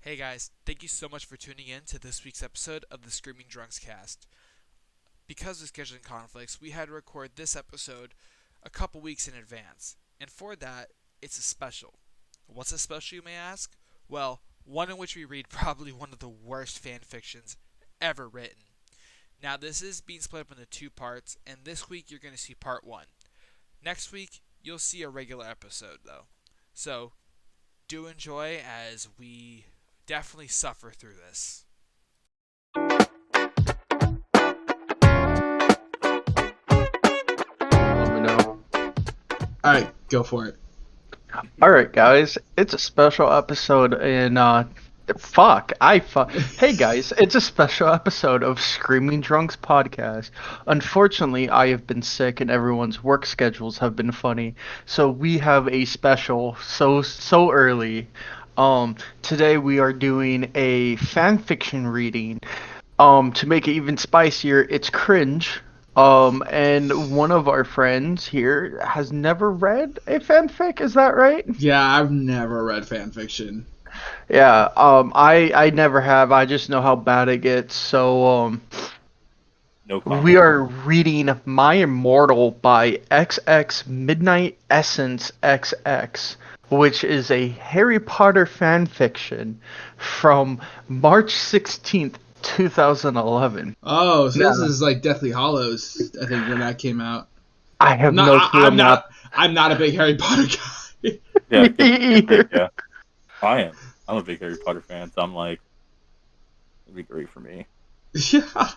Hey guys, thank you so much for tuning in to this week's episode of the ScreamingDrunksCast. Because of scheduling conflicts, we had to record this episode a couple weeks in advance. And for that, it's a special. What's a special, you may ask? Well, one in which we read probably one of the worst fan fictions ever written. Now, this is being split up into two parts, and this week you're going to see part one. Next week, you'll see a regular episode, though. So, do enjoy as we definitely suffer through this. Let me know. Alright, go for it. Alright, guys. It's a special episode in, Hey, guys. It's a special episode of Screaming Drunks Podcast. Unfortunately, I have been sick and everyone's work schedules have been funny. So we have a special so early. Today we are doing a fan fiction reading. To make it even spicier, it's cringe. And one of our friends here has never read a fanfic, is that right? Yeah, I've never read fanfiction. Yeah, I never have. I just know how bad it gets. So, No comment. we are reading My Immortal by XX Midnight Essence XX, which is a Harry Potter fanfiction from March 16th, 2011. Oh, so this Yeah. is like Deathly Hollows, I think, when that came out. I have No, no clue. I'm not a big Harry Potter guy. Yeah, Me either. yeah. I am. I'm a big Harry Potter fan, so I'm like, it'd be great for me. Yeah.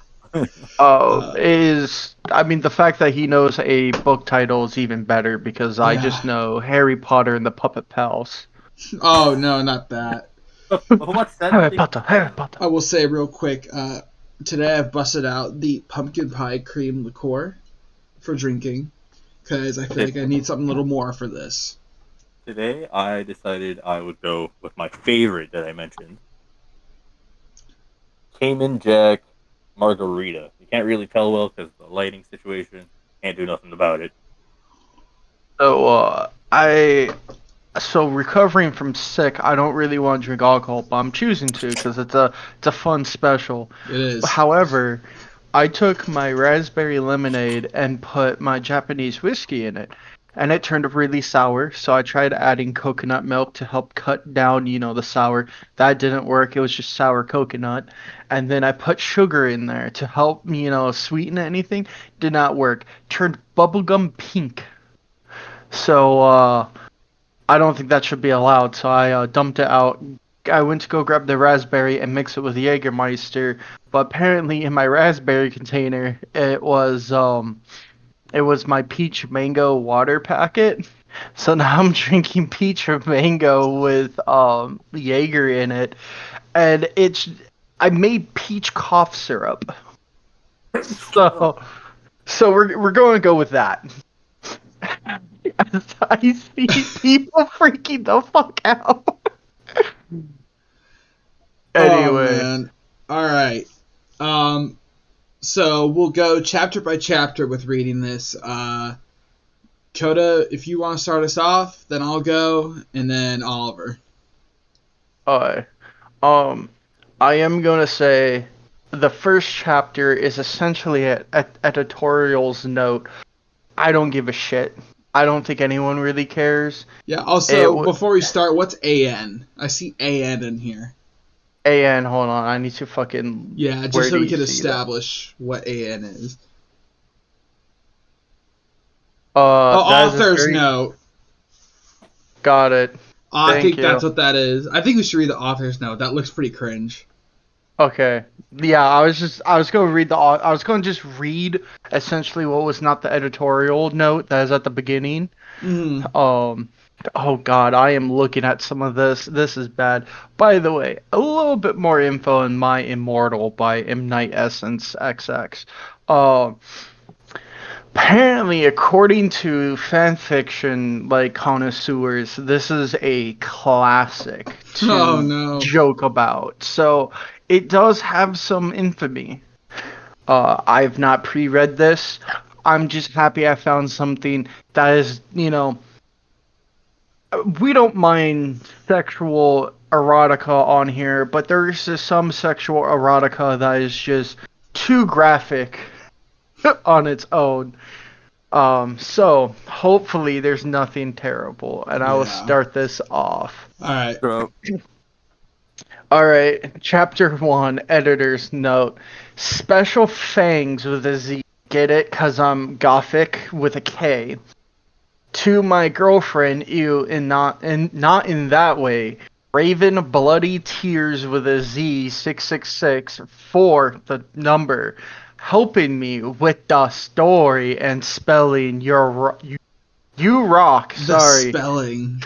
I mean, the fact that he knows a book title is even better because I Yeah. just know Harry Potter and the Puppet Pals. Oh, no, not that. What's that? Harry Potter, Harry Potter. I will say real quick, today I've busted out the pumpkin pie cream liqueur for drinking because I feel like I need something a little more for this. Today, I decided I would go with my favorite that I mentioned. Cayman Jack Margarita. You can't really tell well because of the lighting situation. Can't do nothing about it. So, recovering from sick, I don't really want to drink alcohol, but I'm choosing to because it's a fun special. It is. However, I took my raspberry lemonade and put my Japanese whiskey in it, and it turned really sour. So I tried adding coconut milk to help cut down, the sour. That didn't work. It was just sour coconut. And then I put sugar in there to help, sweeten anything. Did not work. Turned bubblegum pink. So, I don't think that should be allowed. So I dumped it out. I went to go grab the raspberry and mix it with Jägermeister, but apparently in my raspberry container it was my peach mango water packet. So now I'm drinking peach or mango with Jaeger in it, and I made peach cough syrup. So we're going to go with that. As I see people freaking the fuck out. Anyway, Oh, man. All right. So we'll go chapter by chapter with reading this. Kota, if you want to start us off, then I'll go, and then Oliver. I am gonna say the first chapter is essentially a editorial's note. I don't give a shit. I don't think anyone really cares. Yeah, also, before we start, what's AN? I see AN in here. And hold on, I need to fucking. Yeah, Where just so do we you can see establish what AN is. That is a Author's very- note. Got it. I Thank think you. that's what that is. I think we should read the author's note. That looks pretty cringe. Okay. Yeah, I was going to just read essentially what was not the editorial note that is at the beginning. Mm. Oh god, I am looking at some of this. This is bad. By the way, a little bit more info in My Immortal by M. Night Essence XX. Apparently, according to fanfiction connoisseurs, this is a classic to Oh, no. joke about. So it does have some infamy. I've not pre-read this. I'm just happy I found something that is, we don't mind sexual erotica on here, but there's just some sexual erotica that is just too graphic on its own. So hopefully there's nothing terrible, and I will Yeah. start this off. All right. So, Alright, chapter 1, editor's note. Special fangs with a Z. Get it? Cause I'm gothic with a K. To my girlfriend, ew, and not in that way. Raven bloody tears with a Z 666 for the number. Helping me with the story and spelling you rock. The Sorry. spelling.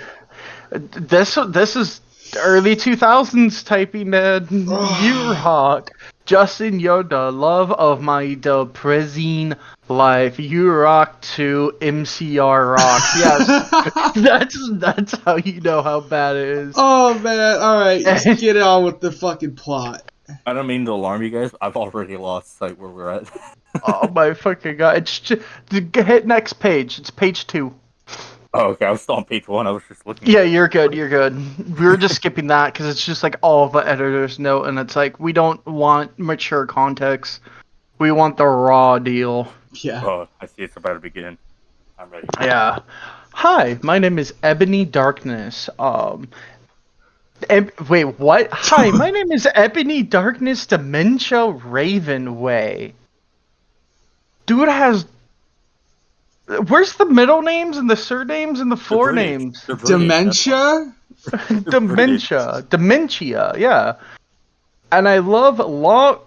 This is early 2000s typing, man. You rock. Justin, you're the love of my depressing life. You rock too. MCR rocks. Yes, that's how you know how bad it is. Oh man! All right, let's get on with the fucking plot. I don't mean to alarm you guys. I've already lost sight where we're at. Oh my fucking god! It's just hit next page. It's page 2. Oh, okay. I was still on page 1. I was just looking. Yeah, you're good. You're good. We were just skipping that because it's just like all of the editor's note, and it's like we don't want mature context. We want the raw deal. Yeah. Oh, I see it's about to begin. I'm ready. Yeah. Hi, my name is Ebony Darkness. Wait, what? Hi, my name is Ebony Darkness Dementia Ravenway. Dude has. Where's the middle names and the surnames and the forenames? They're British. Dementia? Dementia, yeah. And I love long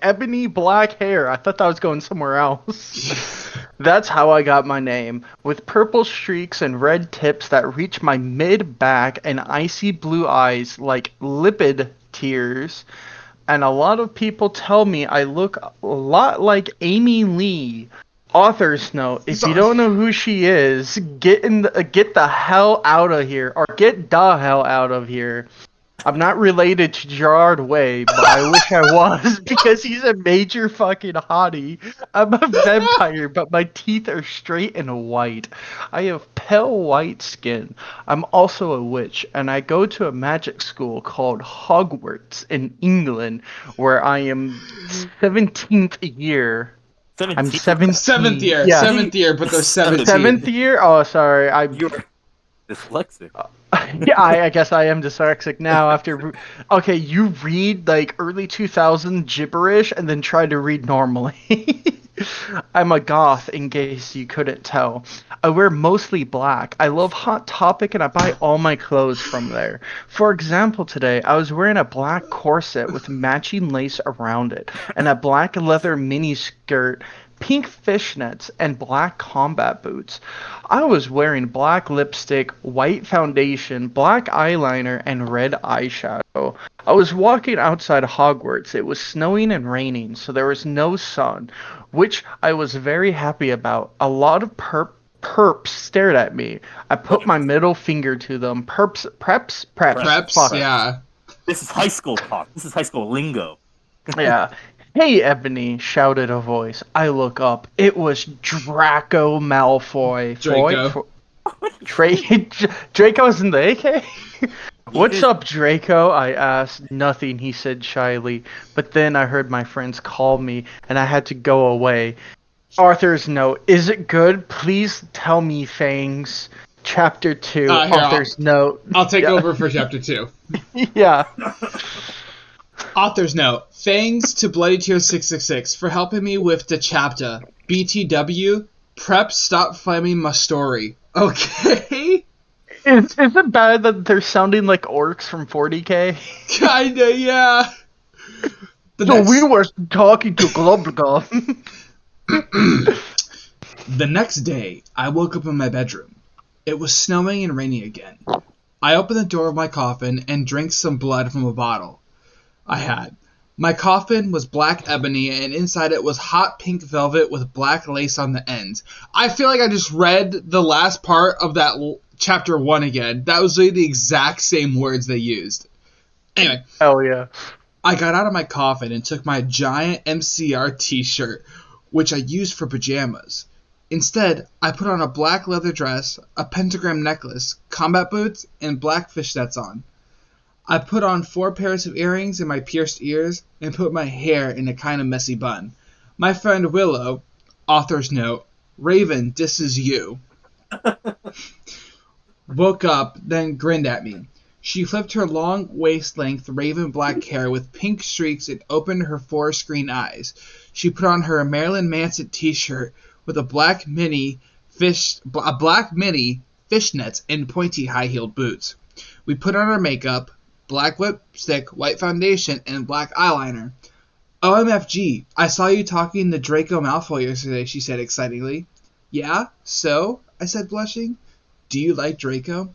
ebony black hair. I thought that was going somewhere else. That's how I got my name, with purple streaks and red tips that reach my mid-back and icy blue eyes like lipid tears. And a lot of people tell me I look a lot like Amy Lee. Author's note: if you don't know who she is, get the hell out of here, or get the hell out of here. I'm not related to Gerard Way, but I wish I was because he's a major fucking hottie. I'm a vampire, but my teeth are straight and white. I have pale white skin. I'm also a witch, and I go to a magic school called Hogwarts in England, where I am 17th year. I'm 17. Seventh year. Yeah. Seventh year, but they're 17. 7th year? Oh, sorry. You're dyslexic. Yeah, I guess I am dyslexic now after... Okay, you read, like, early 2000 gibberish and then try to read normally. I'm a goth, in case you couldn't tell. I wear mostly black. I love Hot Topic and I buy all my clothes from there. For example, today, I was wearing a black corset with matching lace around it, and a black leather miniskirt, pink fishnets, and black combat boots. I was wearing black lipstick, white foundation, black eyeliner, and red eyeshadow. I was walking outside Hogwarts. It was snowing and raining, so there was no sun, which I was very happy about. A lot of perps stared at me. I put my middle finger to them. Preps. Fuck. Yeah. This is high school talk. This is high school lingo. Yeah. Hey, Ebony, shouted a voice. I look up. It was Draco Malfoy. Draco. Draco's in the AK? What's up, Draco? I asked. Nothing, he said shyly. But then I heard my friends call me, and I had to go away. Author's note. Is it good? Please tell me, Fangs. Chapter 2. Author's note. I'll take over for chapter 2. Yeah. Author's note. Thanks to Bloody Tears 666 for helping me with the chapter. BTW. Prep, stop flaming my story. Okay? Is it bad that they're sounding like orcs from 40k? Kinda, yeah. We were talking to Globgov. The next day, I woke up in my bedroom. It was snowing and raining again. I opened the door of my coffin and drank some blood from a bottle I had. My coffin was black ebony, and inside it was hot pink velvet with black lace on the ends. I feel like I just read the last part of that chapter 1 again. That was really the exact same words they used. Anyway. Hell yeah. I got out of my coffin and took my giant MCR t-shirt, which I used for pajamas. Instead, I put on a black leather dress, a pentagram necklace, combat boots, and black fishnets on. I put on 4 pairs of earrings and my pierced ears, and put my hair in a kind of messy bun. My friend Willow, author's note, Raven, this is you, woke up, then grinned at me. She flipped her long waist-length raven black hair with pink streaks and opened her 4 screen eyes. She put on her Marilyn Manson t-shirt with a black mini fishnets and pointy high-heeled boots. We put on our makeup, black lipstick, white foundation, and black eyeliner. OMFG, I saw you talking to Draco Malfoy yesterday, she said excitingly. Yeah? So? I said blushing. Do you like Draco?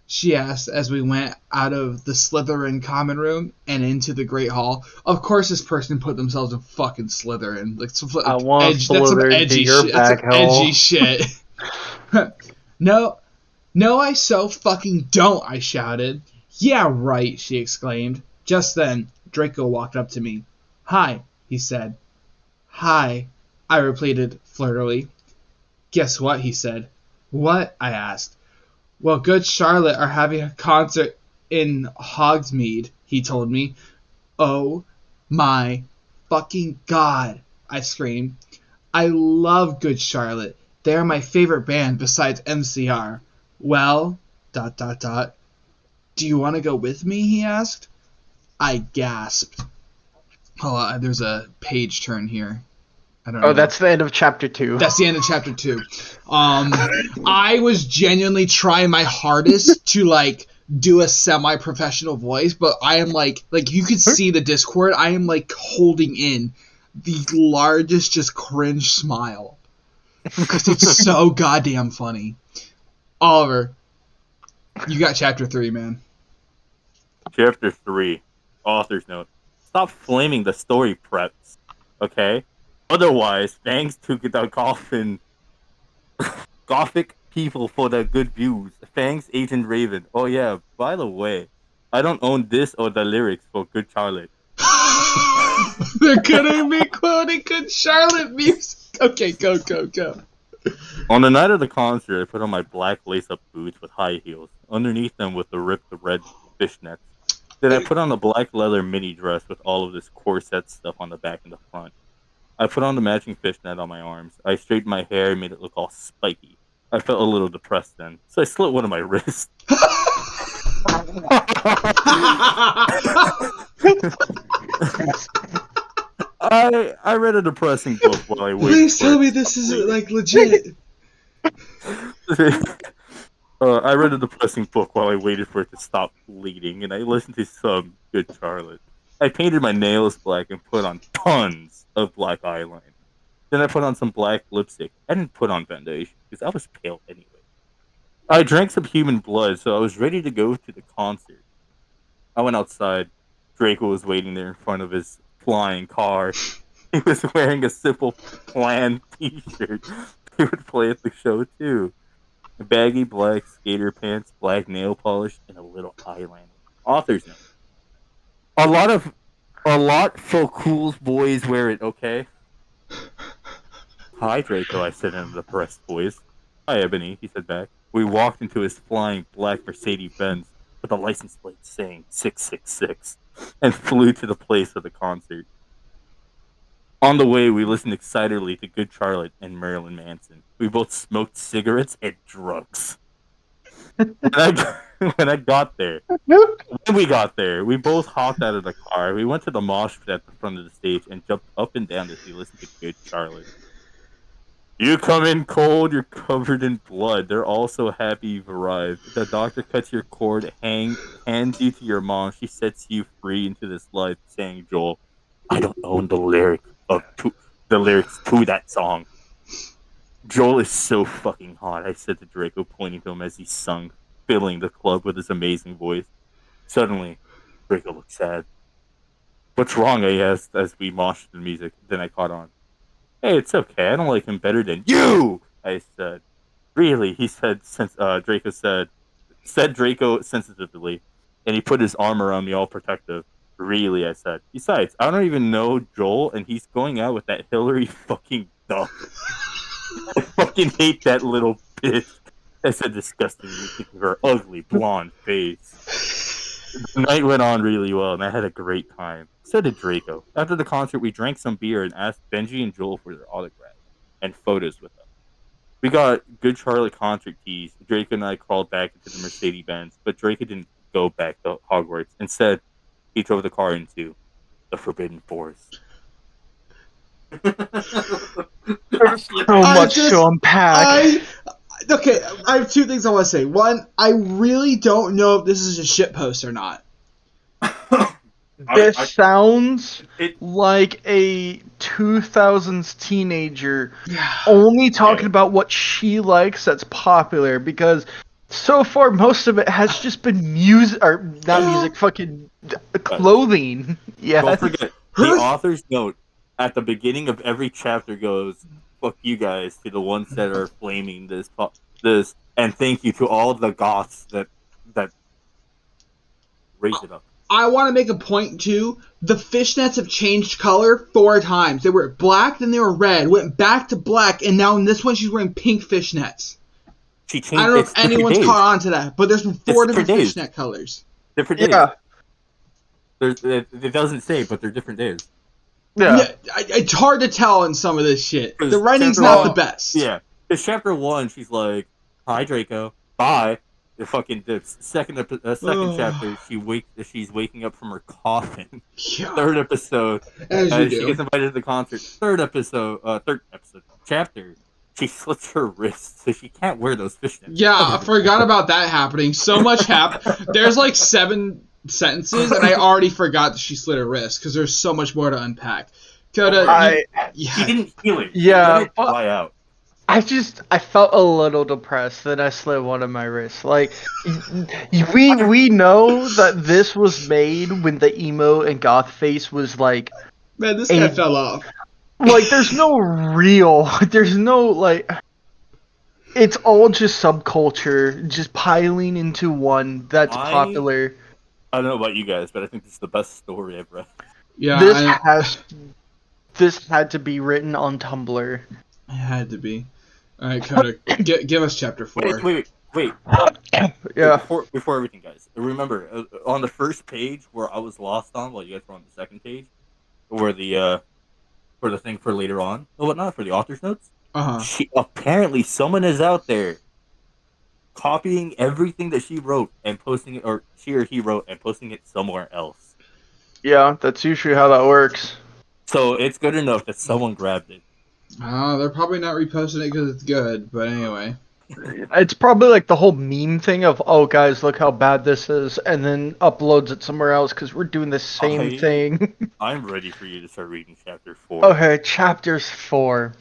She asked as we went out of the Slytherin common room and into the Great Hall. Of course this person put themselves in fucking Slytherin. Like, I want that's some Slytherin to edgy your shit. That's some back hole. edgy shit. No, I so fucking don't, I shouted. Yeah, right, she exclaimed. Just then, Draco walked up to me. Hi, he said. Hi, I repeated flirtily. Guess what, he said. What? I asked. Well, Good Charlotte are having a concert in Hogsmeade, he told me. Oh my fucking god, I screamed. I love Good Charlotte. They are my favorite band besides MCR. Well, ... Do you want to go with me, he asked. I gasped. Hold on, there's a page turn here. I don't know. Oh, that's the end of chapter 2. That's the end of chapter 2. I was genuinely trying my hardest to like do a semi-professional voice, but I am like you could see the Discord. I am like holding in the largest just cringe smile because it's so goddamn funny. Oliver, you got chapter 3, man. Chapter 3, author's note. Stop flaming the story preps, okay? Otherwise, thanks to the Gothic people for their good views. Thanks, Agent Raven. Oh yeah, by the way, I don't own this or the lyrics for Good Charlotte. They're gonna be quoting Good Charlotte music. Okay, go. On the night of the concert, I put on my black lace-up boots with high heels. Underneath them with the ripped red fishnets. Then I put on a black leather mini dress with all of this corset stuff on the back and the front. I put on the matching fishnet on my arms. I straightened my hair and made it look all spiky. I felt a little depressed then, so I slit one of my wrists. I read a depressing book while I waited. Please tell me this isn't like legit. I read a depressing book while I waited for it to stop bleeding, and I listened to some Good Charlotte. I painted my nails black and put on tons of black eyeliner. Then I put on some black lipstick. I didn't put on foundation, because I was pale anyway. I drank some human blood, so I was ready to go to the concert. I went outside. Draco was waiting there in front of his flying car. He was wearing a simple plan t-shirt. He would play at the show, too. Baggy black skater pants, black nail polish, and a little eyeliner. Author's note. A lot for cool boys wear it, okay? Hi, Draco, I said in a depressed voice. Hi, Ebony, he said back. We walked into his flying black Mercedes-Benz with a license plate saying 666 and flew to the place of the concert. On the way, we listened excitedly to Good Charlotte and Marilyn Manson. We both smoked cigarettes and drugs. When we got there, we both hopped out of the car. We went to the mosh pit at the front of the stage and jumped up and down as we listened to Good Charlotte. You come in cold, you're covered in blood. They're all so happy you've arrived. The doctor cuts your cord, hands you to your mom. She sets you free into this life, saying, Joel, I don't own the lyrics to that song. Joel is so fucking hot, I said to Draco, pointing to him as he sung, filling the club with his amazing voice. Suddenly, Draco looked sad. What's wrong? I asked as we moshed the music. Then I caught on. Hey, it's okay. I don't like him better than you, I said. Really? He said, Draco said Draco sensitively, and he put his arm around me all protective. Really, I said. Besides, I don't even know Joel, and he's going out with that Hillary fucking Duff. I fucking hate that little bitch. That's so disgusting. You think of her ugly blonde face. The night went on really well, and I had a great time. So did Draco. After the concert, we drank some beer and asked Benji and Joel for their autographs and photos with them. We got Good Charlotte concert tees. Draco and I crawled back into the Mercedes Benz, but Draco didn't go back to Hogwarts. Instead, he drove the car into the Forbidden Forest. There's so much to unpack. Okay, I have two things I want to say. One, I really don't know if this is a shitpost or not. This sounds like a 2000s teenager only talking about what she likes that's popular, because so far most of it has just been music, or not music, fucking clothing. Yeah. Don't forget, the author's note at the beginning of every chapter goes, "Fuck you guys" to the ones that are flaming this, and thank you to all the goths that raise it up. I want to make a point too. The fishnets have changed color 4 times. They were black, then they were red, went back to black, and now in this one she's wearing pink fishnets. She changed. I don't know if anyone's caught on to that, but there's been 4 different fishnet colors. Different days. Yeah. It doesn't say, but they're different days. Yeah. It's hard to tell in some of this shit. The writing's not the best. Yeah. Because chapter 1, she's like, "Hi, Draco. Bye." The second chapter, she's waking up from her coffin. Yeah. Third episode, As she gets invited to the concert. Third episode, chapter, she slits her wrist, so she can't wear those fishnets. Yeah, I forgot about that happening. So much There's like 7 sentences, and I already forgot that she slit her wrist, because there's so much more to unpack. Kota, She didn't feel it. Yeah, She let it fly out. I felt a little depressed that I slit one of my wrists. Like, we know that this was made when the emo and goth face was like... Man, this guy fell off. Like, there's no, like... It's all just subculture, just piling into one that's popular. I don't know about you guys, but I think this is the best story I've read. Yeah, this had to be written on Tumblr. It had to be. Alright, Kota, give us chapter 4. Wait. Yeah. Before everything, guys, remember, on the first page where I was lost on, while you guys were on the second page, where for the thing for later on, whatnot, for the author's notes, apparently someone is out there copying everything that she wrote and posting it, or she or he wrote and posting it somewhere else. Yeah, that's usually how that works. So it's good enough that someone grabbed it. They're probably not reposting it because it's good, but anyway. It's probably like the whole meme thing of, "Oh, guys, look how bad this is," and then uploads it somewhere else because we're doing the same thing. I'm ready for you to start reading chapter 4. Okay, chapters 4.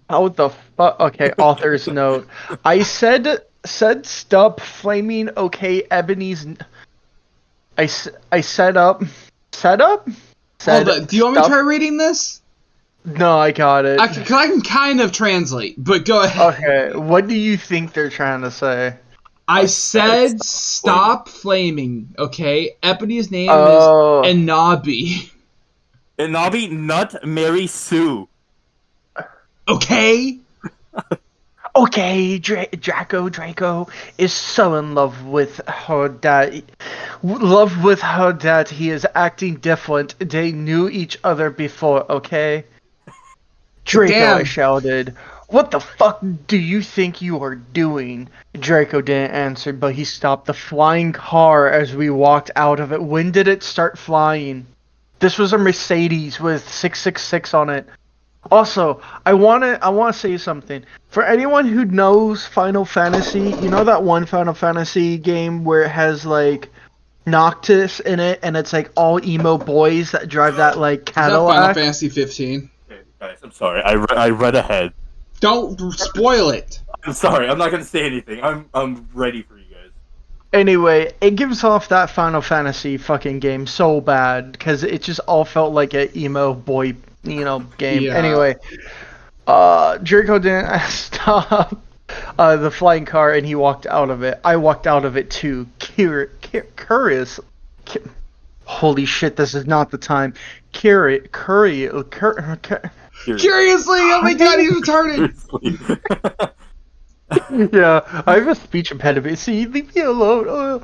How the fuck? Okay, author's note. I said stop flaming. Okay, Ebony's. I set up. Set up. Hold on, do you want me to try reading this? No, I got it. I can kind of translate, but go ahead. Okay, what do you think they're trying to say? I said stop flaming, okay? Ebony's name is Enabi. Enabi, not Mary Sue. Okay? Okay, Draco is so in love with her that he is acting different. They knew each other before, okay? Draco, Damn. I shouted. What the fuck do you think you are doing? Draco didn't answer, but he stopped the flying car as we walked out of it. When did it start flying? This was a Mercedes with 666 on it. Also, I wanna say something. For anyone who knows Final Fantasy, you know that one Final Fantasy game where it has like Noctis in it, and it's like all emo boys that drive that like Cadillac. Is that Final Fantasy 15? Okay, guys, I'm sorry. I read ahead. Don't spoil it. I'm sorry. I'm not gonna say anything. I'm ready for you guys. Anyway, it gives off that Final Fantasy fucking game so bad because it just all felt like an emo boy, game. Yeah. Anyway, Draco didn't stop the flying car and he walked out of it. I walked out of it too. Curious. Holy shit, this is not the time. Curiously, oh my god, he's retarded. Seriously. Yeah, I have a speech impediment. See, leave me alone. Oh.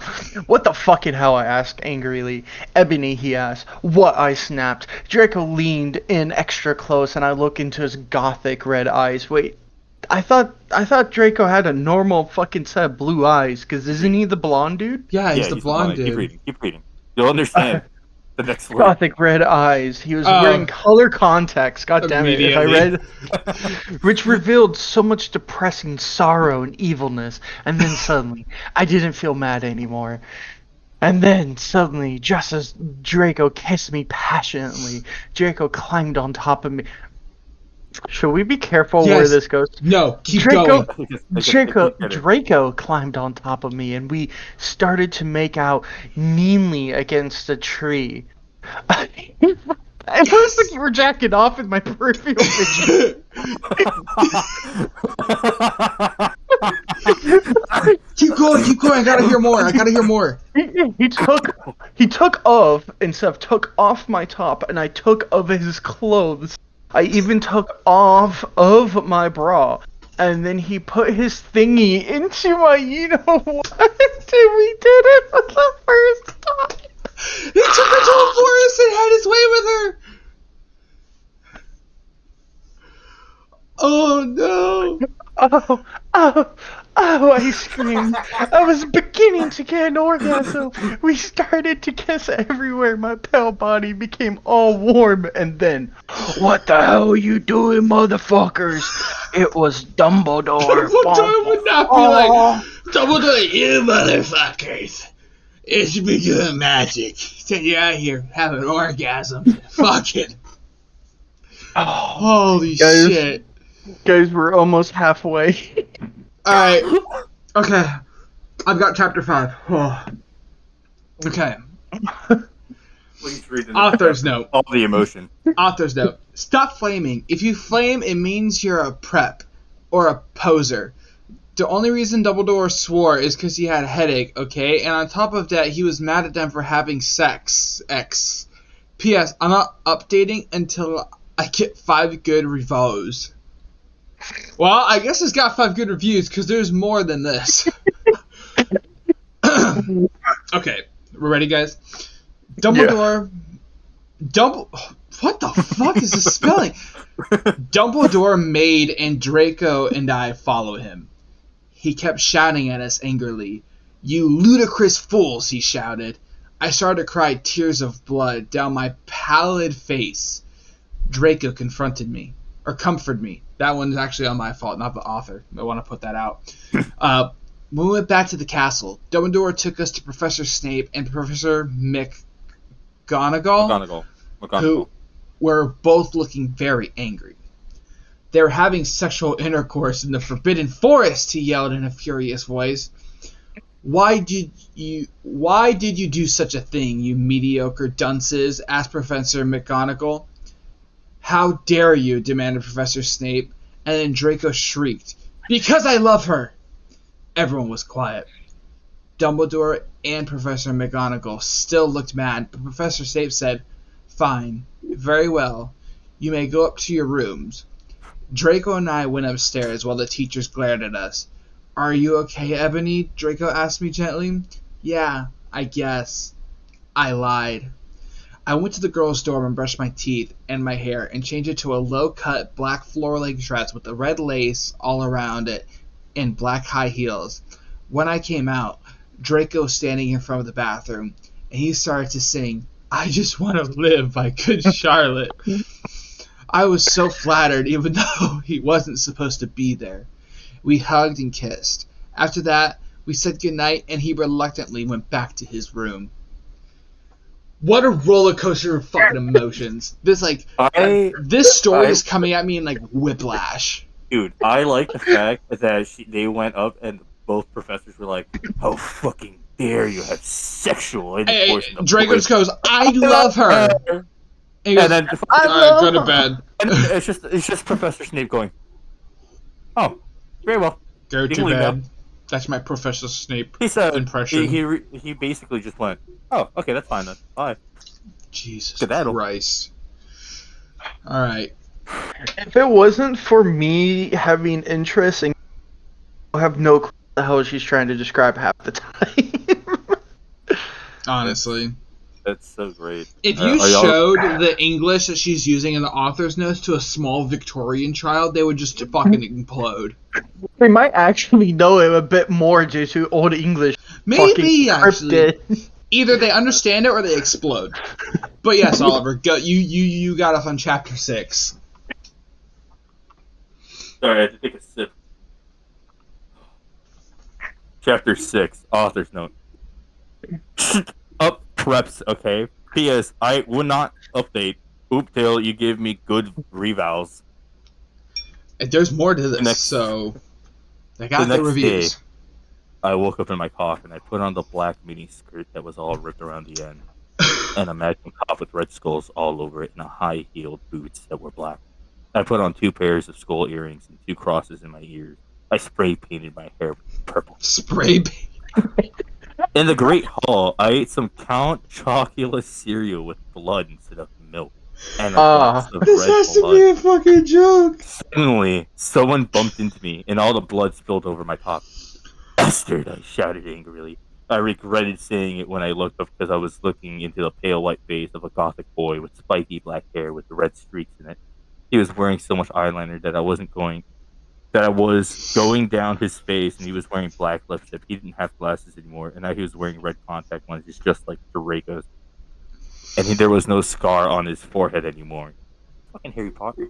What the fucking hell? I asked angrily. Ebony, he asked. What? I snapped. Draco leaned in extra close, and I looked into his gothic red eyes. Wait, I thought Draco had a normal fucking set of blue eyes. Cause isn't he the blonde dude? Yeah, he's Yeah, the he's blonde Keep dude. reading. Keep reading. You'll understand the next word. Gothic red eyes. He was wearing color contacts. God damn it! If I read, which revealed so much depressing sorrow and evilness. And then suddenly, I didn't feel mad anymore. And then suddenly, just as Draco kissed me passionately, Draco climbed on top of me. Should we be careful where Yes. this goes? No, keep Draco, going. Draco climbed on top of me, and we started to make out meanly against a tree. It looks like you were jacking off in my peripheral vision. Keep going. I gotta hear more. He took off instead of took off my top, and I took of his clothes. I even took off of my bra, and then he put his thingy into my, you know what? And we did it for the first time. He took her to a forest and had his way with her. Oh no. Oh, I screamed. I was beginning to get an orgasm. We started to kiss everywhere. My pale body became all warm, and then, what the hell are you doing, motherfuckers? It was Dumbledore. Dumbledore would not be like, Dumbledore, you motherfuckers. It should be doing magic. Send you out here having orgasms. Fuck it. Holy shit. Guys, we're almost halfway. Alright. Okay. I've got chapter 5. Oh. Okay. Please read the Author's note. All the emotion. Author's note. Stop flaming. If you flame, it means you're a prep. Or a poser. The only reason Dumbledore swore is because he had a headache, okay? And on top of that, he was mad at them for having sex. X. P.S. I'm not updating until I get 5 good reviews. Well, I guess it's got 5 good reviews because there's more than this. Okay, we're ready, guys? Dumbledore... What the fuck is this spelling? Dumbledore made and Draco and I follow him. He kept shouting at us angrily. You ludicrous fools, he shouted. I started to cry tears of blood down my pallid face. Draco comforted me. That one's actually on my fault, not the author. I want to put that out. When we went back to the castle, Dumbledore took us to Professor Snape and Professor McGonagall, who were both looking very angry. They were having sexual intercourse in the Forbidden Forest, he yelled in a furious voice. Why did you do such a thing, you mediocre dunces? Asked Professor McGonagall. How dare you? Demanded Professor Snape, and then Draco shrieked, Because I love her! Everyone was quiet. Dumbledore and Professor McGonagall still looked mad, but Professor Snape said, Fine, very well, you may go up to your rooms. Draco and I went upstairs while the teachers glared at us. Are you okay, Ebony? Draco asked me gently. Yeah, I guess. I lied. I went to the girls' dorm and brushed my teeth and my hair and changed it to a low-cut black floor-length dress with a red lace all around it and black high heels. When I came out, Draco was standing in front of the bathroom, and he started to sing, I Just Want to Live by Good Charlotte. I was so flattered, even though he wasn't supposed to be there. We hugged and kissed. After that, we said goodnight, and he reluctantly went back to his room. What a roller coaster of fucking emotions. This story is coming at me in like whiplash. Dude, I like the fact that they went up and both professors were like, "How fucking dare you have sexual intercourse?" Hey, Draco just goes, "I love her," and he goes, then go to bed. And it's just Professor Snape going, "Oh, very well. Go You to can leave bed." now." That's my Professor Snape He said impression. he basically just went, "Oh, okay, that's fine then. Bye." Jesus Skedaddle. Christ. Alright. If it wasn't for me having interest in, I have no clue what the hell she's trying to describe half the time. Honestly. That's so great. If you Are y'all- showed the English that she's using in the author's notes to a small Victorian child, they would just fucking implode. They might actually know it a bit more due to Old English. Maybe, actually. Scripted. Either they understand it or they explode. But yes, Oliver, go, you got us on chapter 6. Sorry, I had to take a sip. Chapter 6, author's note. Up preps, okay? P.S. I would not update. Oop till you give me good revals. There's more to this, next- so they got the the next reviews. day, I woke up in my coffin. I put on the black mini skirt that was all ripped around the end, and a matching top with red skulls all over it, and a high-heeled boots that were black. I put on 2 pairs of skull earrings and 2 crosses in my ears. I spray painted my hair purple. Spray paint. In the Great Hall, I ate some Count Chocula cereal with blood instead of milk, and a glass of This red has to blood. be a fucking joke. Suddenly, someone bumped into me, and all the blood spilled over my top. Bastard! I shouted angrily. I regretted saying it when I looked up because I was looking into the pale white face of a gothic boy with spiky black hair with red streaks in it. He was wearing so much eyeliner that I was going down his face, and he was wearing black lipstick. He didn't have glasses anymore, and now he was wearing red contact lenses, just like Draco's. And there was no scar on his forehead anymore. Fucking Harry Potter.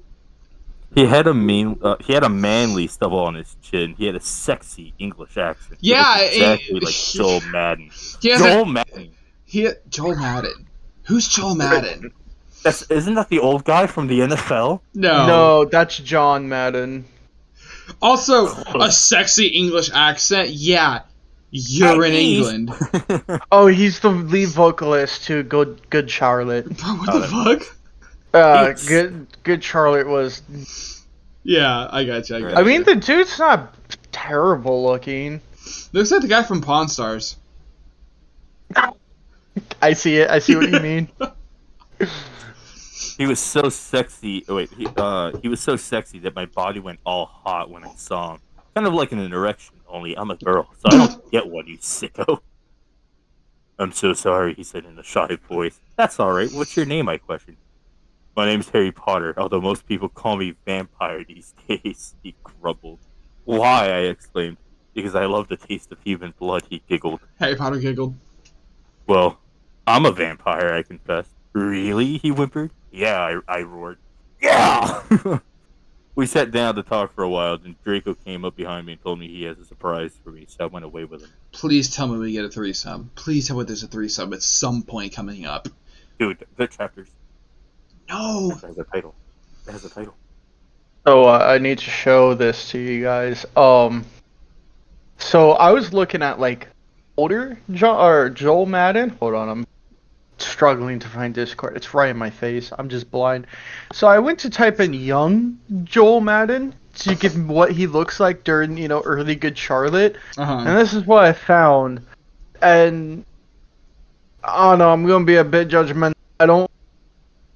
He had a manly stubble on his chin. He had a sexy English accent. He Yeah, looked exactly like Joel Madden. Joel Madden. Who's Joel Madden? Isn't that the old guy from the NFL? No, that's John Madden. Also, a sexy English accent. Yeah, you're in England. Oh, he's the lead vocalist to Good Charlotte. Bro, what the fuck? Good Charlotte was. Yeah, I got you. I mean, the dude's not terrible looking. Looks like the guy from Pawn Stars. I see it. I see what you mean. He was so sexy. He was so sexy that my body went all hot when I saw him. Kind of like an erection, only I'm a girl, so I don't get one, you sicko. I'm so sorry, he said in a shy voice. That's alright. What's your name, I questioned. My name's Harry Potter, although most people call me Vampire these days, he grumbled. Why, I exclaimed. Because I love the taste of human blood, he giggled. Harry Potter giggled. Well, I'm a vampire, I confessed. Really? He whimpered. Yeah, I roared. Yeah! We sat down to talk for a while, then Draco came up behind me and told me he has a surprise for me, so I went away with him. Please tell me we get a threesome. Please tell me there's a threesome at some point coming up. Dude, the chapters. No! That has a title. That has a title. So I need to show this to you guys. So I was looking at like older Joel Madden. Hold on, I'm struggling to find Discord. It's right in my face. I'm just blind. So I went to type in young Joel Madden to get what he looks like during, early Good Charlotte. Uh-huh. And this is what I found. And I don't know, I'm going to be a bit judgmental. I don't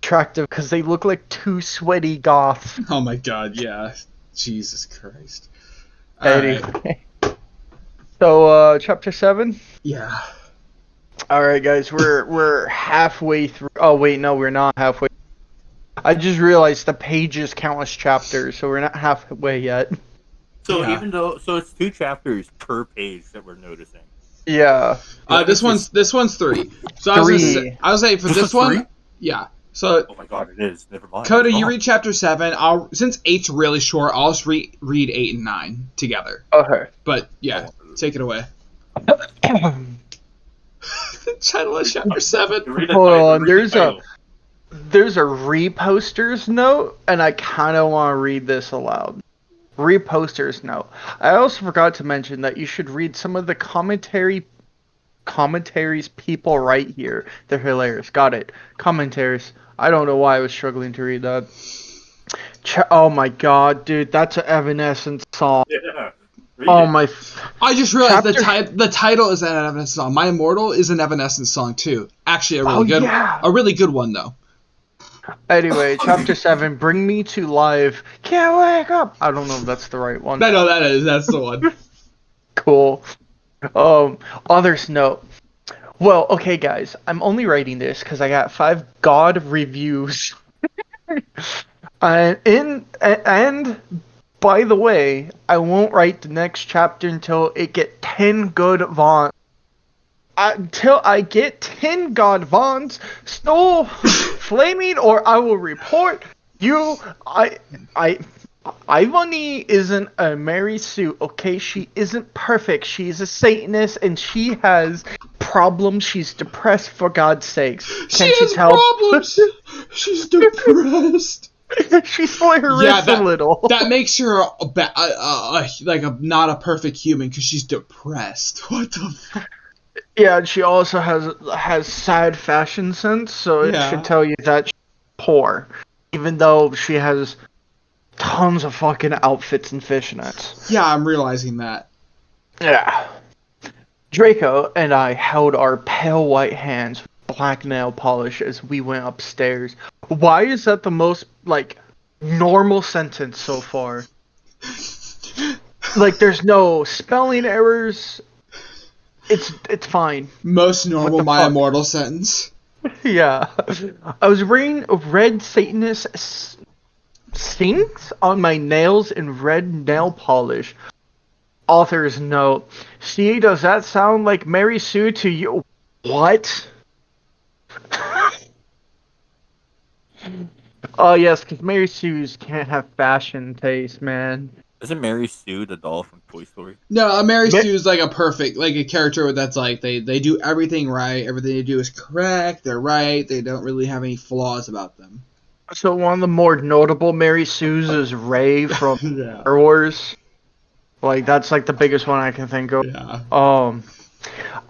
attractive because they look like 2 sweaty goths. Oh my god, yeah. Jesus Christ. Alright. Anyway. So, chapter 7? Yeah. Alright, guys, we're halfway through. Oh, wait, no, we're not halfway. I just realized the pages count as chapters, so we're not halfway yet. So Yeah. so it's 2 chapters per page that we're noticing. Yeah. This one's 3. So 3. I was saying for This this was 3? one, yeah. So Oh my god, it is. Never mind. Kota, you Oh. read chapter 7. Since 8's really short, I'll just read 8 and 9 together. Okay. But yeah, take it away. Title of chapter 7. Read the Hold title, on, read the title. There's a reposters note, and I kind of want to read this aloud. Reposters note. I also forgot to mention that you should read some of the commentaries people write here. They're hilarious. Got it. Commentaries. I don't know why I was struggling to read that. Oh my god, dude, that's an Evanescence song. Yeah. Read Oh it. my. I just realized Chapter- the title is an Evanescence song. My Immortal is an Evanescence song too. Actually, a really Oh, yeah. a really good one though. Anyway, chapter 7, Bring Me to Life. Can't wake up. I don't know if that's the right one. No, that's the one. Cool. Others note. Well, okay, guys, I'm only writing this because I got 5 God reviews. And by the way, I won't write the next chapter until it get 10 good Vons. Until I get 10 God Vons, Snow Flaming, or I will report you. Ivani isn't a Mary Sue, okay? She isn't perfect. She's a Satanist and she has problems. She's depressed, for God's sakes. She has problems! She's depressed. She slit her wrists a little. That makes her not a perfect human because she's depressed. What the fuck? Yeah, and she also has sad fashion sense, so it should tell you that she's poor. Even though she has tons of fucking outfits and fishnets. Yeah, I'm realizing that. Yeah. Draco and I held our pale white hands with black nail polish as we went upstairs. Why is that the most, normal sentence so far? There's no spelling errors. It's fine. Most normal My Immortal sentence. Yeah. I was wearing red Satanist sinks on my nails and red nail polish. Author's note. See, does that sound like Mary Sue to you? What? Oh, yes, because Mary Sue's can't have fashion taste, man. Isn't Mary Sue the doll from Toy Story? No, Mary Sue's like a perfect, a character that's they do everything right. Everything they do is correct. They're right. They don't really have any flaws about them. So one of the more notable Mary Sue's is Rey from Star Wars. That's the biggest one I can think of. Yeah.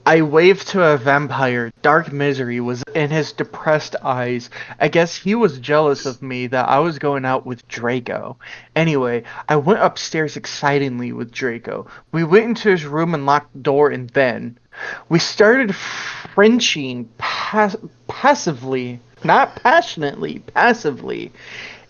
I waved to a vampire. Dark misery was in his depressed eyes. I guess he was jealous of me that I was going out with Draco. Anyway, I went upstairs excitedly with Draco. We went into his room and locked the door, and then we started Frenching passively. Not passionately, passively.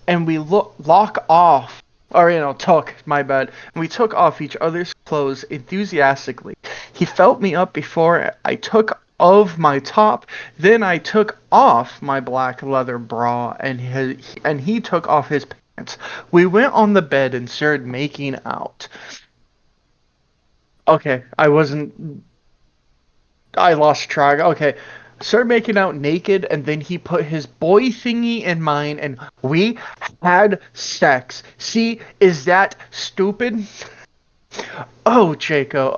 And we lock off. Or, took, my bad. And we took off each other's clothes enthusiastically. He felt me up before I took off my top. Then I took off my black leather bra, and he took off his pants. We went on the bed and started making out. Okay, I lost track. Okay. Started making out naked, and then he put his boy thingy in mine, and we had sex. See, is that stupid? Oh, Draco.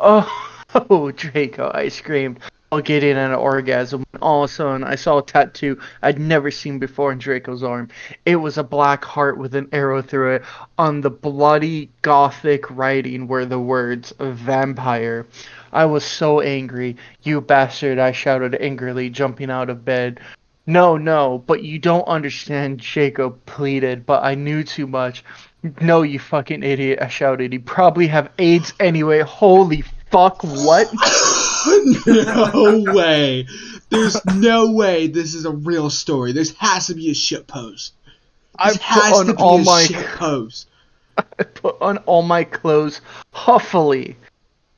Oh, Draco, I screamed, while getting an orgasm. All of a sudden, I saw a tattoo I'd never seen before on Draco's arm. It was a black heart with an arrow through it. On the bloody gothic writing were the words, vampire. I was so angry. You bastard, I shouted angrily, jumping out of bed. No, but you don't understand, Jacob pleaded, but I knew too much. No, you fucking idiot, I shouted. You probably have AIDS anyway. Holy fuck, what? No way. There's no way this is a real story. There has to be a shitpost. I put on all my clothes huffily.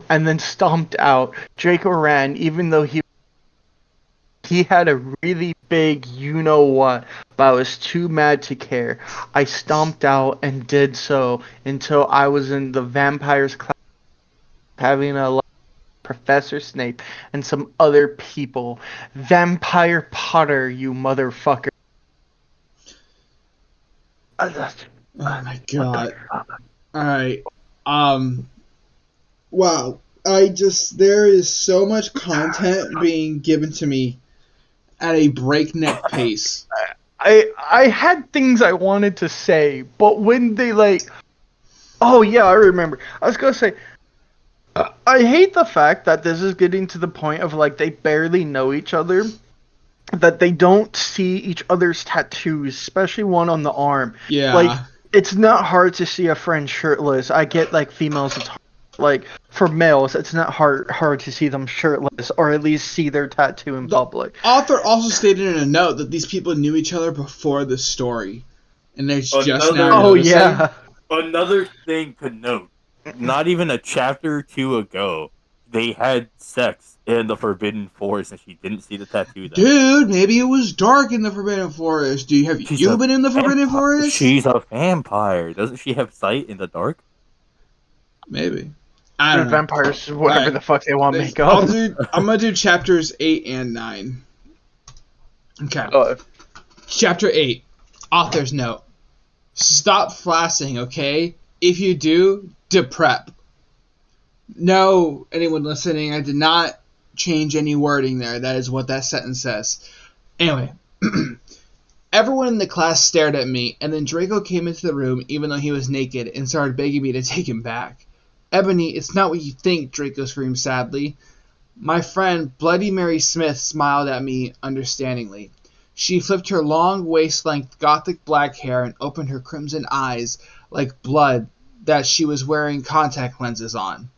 And then stomped out. Draco ran, even though he had a really big you-know-what, but I was too mad to care. I stomped out and did so until I was in the vampires class having a Professor Snape and some other people. Vampire Potter, you motherfucker. Oh my god. Alright. Wow, there is so much content being given to me at a breakneck pace. I had things I wanted to say, but when they oh yeah, I remember. I was gonna say, I hate the fact that this is getting to the point of they barely know each other, that they don't see each other's tattoos, especially one on the arm. Yeah. It's not hard to see a friend shirtless. I get females, it's hard. like for males, it's not hard to see them shirtless or at least see their tattoo in public. The author also stated in a note that these people knew each other before the story, and they're just now noticing. Yeah. Another thing to note: not even a chapter or two ago, they had sex in the Forbidden Forest, and she didn't see the tattoo. Then. Dude, maybe it was dark in the Forbidden Forest. Have you been in the Forbidden Forest? She's a vampire. Doesn't she have sight in the dark? Maybe. I don't know. Vampires, whatever the fuck they want to make I'm up. gonna do chapters 8 and 9. Okay. Chapter 8. Author's note. Stop flassing, okay? If you do, deprep. No, anyone listening, I did not change any wording there. That is what that sentence says. Anyway. Everyone in the class stared at me, and then Draco came into the room even though he was naked and started begging me to take him back. Ebony, it's not what you think, Draco screamed sadly. My friend, Bloody Mary Smith, smiled at me understandingly. She flipped her long, waist-length, gothic black hair and opened her crimson eyes like blood that she was wearing contact lenses on.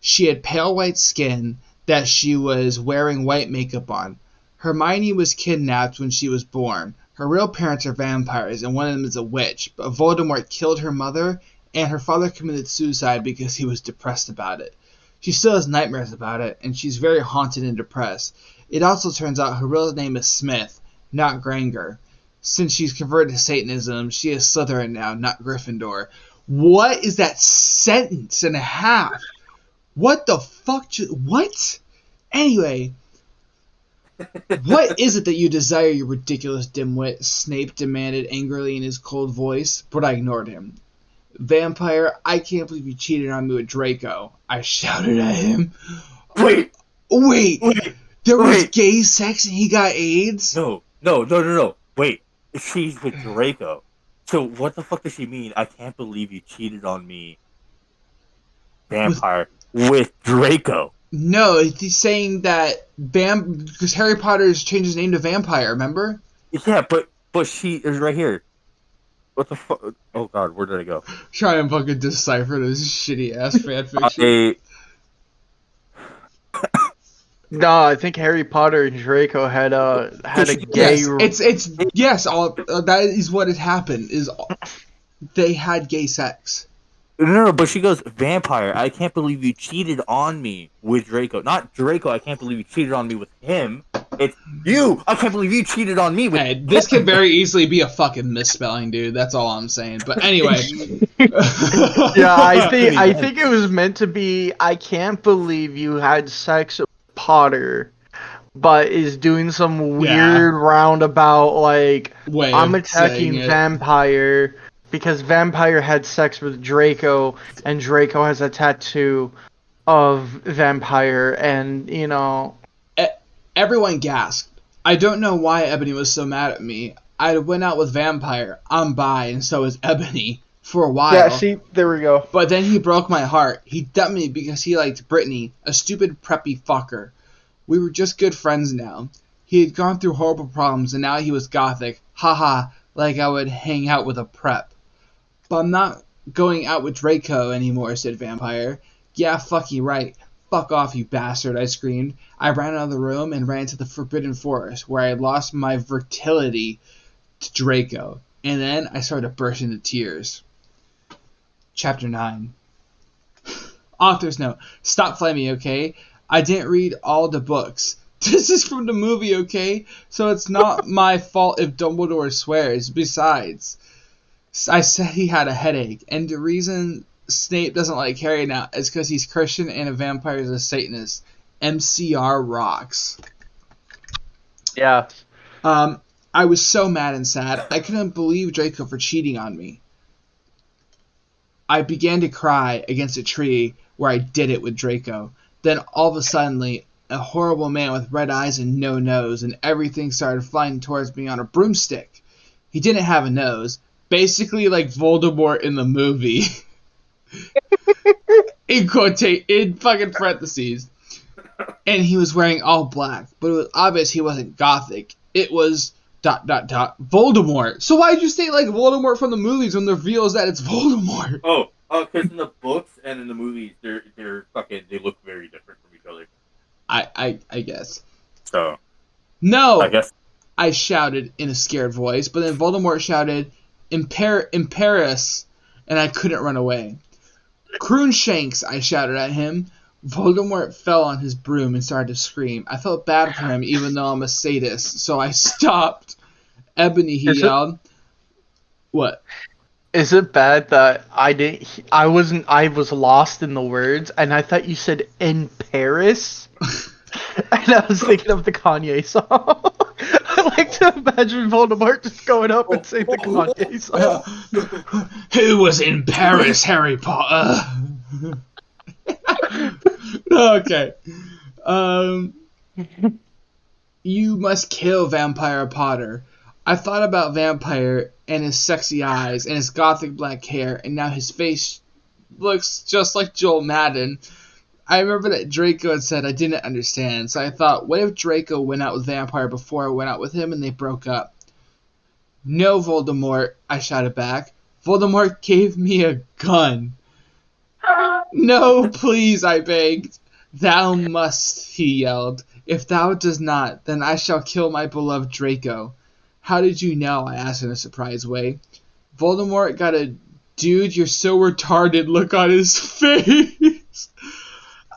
She had pale white skin that she was wearing white makeup on. Hermione was kidnapped when she was born. Her real parents are vampires, and one of them is a witch, but Voldemort killed her mother, and her father committed suicide because he was depressed about it. She still has nightmares about it, and she's very haunted and depressed. It also turns out her real name is Smith, not Granger. Since she's converted to Satanism, she is Slytherin now, not Gryffindor. What is that sentence and a half? What the fuck? What? Anyway, what is it that you desire, you ridiculous dimwit? Snape demanded angrily in his cold voice, but I ignored him. Vampire, I can't believe you cheated on me with Draco, I shouted at him. Wait. There was gay sex and he got AIDS? No. Wait, she's with Draco. So what the fuck does she mean? I can't believe you cheated on me, vampire, with Draco. No, he's saying that because Harry Potter has changed his name to Vampire, remember? Yeah, but she is right here. What the fuck? Oh god, where did I go? Try and fucking decipher this shitty ass fanfiction. No, I think Harry Potter and Draco had a gay. Yes. That is what had happened. They had gay sex. No, but she goes, vampire, I can't believe you cheated on me with Draco. Not Draco, I can't believe you cheated on me with him. It's you! I can't believe you cheated on me with him. This could very easily be a fucking misspelling, dude. That's all I'm saying. But anyway. Yeah, I think it was meant to be, I can't believe you had sex with Potter, but is doing some weird roundabout, like, I'm attacking vampire. Because Vampire had sex with Draco, and Draco has a tattoo of Vampire, and, you know... Everyone gasped. I don't know why Ebony was so mad at me. I went out with Vampire. I'm bi, and so is Ebony, for a while. Yeah, see, there we go. But then he broke my heart. He dumped me because he liked Brittany, a stupid preppy fucker. We were just good friends now. He had gone through horrible problems, and now he was gothic. Haha, like I would hang out with a prep. But I'm not going out with Draco anymore, said Vampire. Yeah, fuck you right. Fuck off, you bastard, I screamed. I ran out of the room and ran to the Forbidden Forest, where I had lost my fertility to Draco. And then I started to burst into tears. Chapter 9. Author's note. Stop flaming, okay? I didn't read all the books. This is from the movie, okay? So it's not my fault if Dumbledore swears. Besides... I said he had a headache, and the reason Snape doesn't like Harry now is because he's Christian and a vampire is a Satanist. MCR rocks. Yeah. I was so mad and sad. I couldn't believe Draco for cheating on me. I began to cry against a tree where I did it with Draco. Then all of a sudden, a horrible man with red eyes and no nose, and everything started flying towards me on a broomstick. He didn't have a nose. Basically like Voldemort in the movie. in fucking parentheses. And he was wearing all black. But it was obvious he wasn't gothic. It was ... Voldemort. So why'd you say like Voldemort from the movies when the reveal is that it's Voldemort? Oh, Because in the books and in the movies, they're fucking. They look very different from each other. I guess. So I No! guess I shouted in a scared voice, but then Voldemort shouted, in Paris, and I couldn't run away. Croonshanks, I shouted at him. Voldemort fell on his broom and started to scream. I felt bad for him, even though I'm a sadist, so I stopped. Ebony, he yelled. What? Is it bad that I was lost in the words, and I thought you said in Paris? And I was thinking of the Kanye song. I like to imagine Voldemort just going up and saying the Kanye song. Who was in Paris, Harry Potter? Okay. You must kill Vampire Potter. I thought about Vampire and his sexy eyes and his gothic black hair, and now his face looks just like Joel Madden. I remember that Draco had said I didn't understand, so I thought, what if Draco went out with Vampire before I went out with him and they broke up? No, Voldemort, I shouted back. Voldemort gave me a gun. No, please, I begged. Thou must, he yelled. If thou does not, then I shall kill my beloved Draco. How did you know? I asked in a surprised way. Voldemort got a dude, you're so retarded look on his face.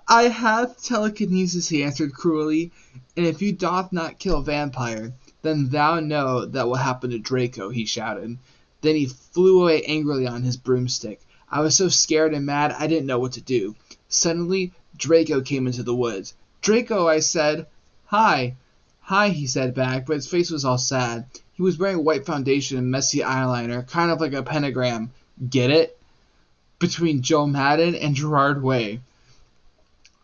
I have telekinesis, he answered cruelly, and if you doth not kill Vampire, then thou know that will happen to Draco, he shouted. Then he flew away angrily on his broomstick. I was so scared and mad I didn't know what to do. Suddenly, Draco came into the woods. Draco, I said. Hi. Hi, he said back, but his face was all sad. He was wearing white foundation and messy eyeliner, kind of like a pentagram. Get it? Between Joe Madden and Gerard Way.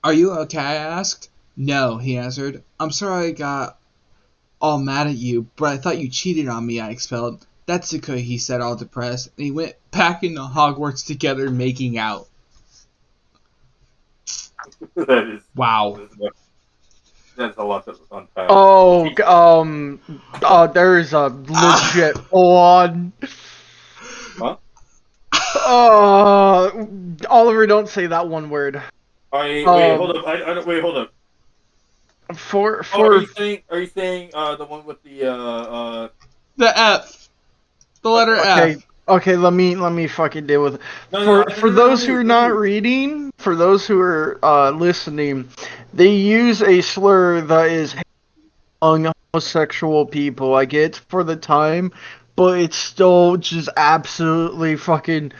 Are you okay? I asked. No, he answered. I'm sorry I got all mad at you, but I thought you cheated on me, I expelled. That's okay, he said, all depressed, and he went back into Hogwarts together, making out. that is Wow. That's a lot to unpack. There's a legit one. Huh? Oliver, don't say that one word. Wait, hold up. Wait, hold up. Are you saying the one with the The F. The letter F. Okay, let me fucking deal with it. For those who are not reading, for those who are listening, they use a slur that is among homosexual people. I get for the time, but it's still just absolutely fucking.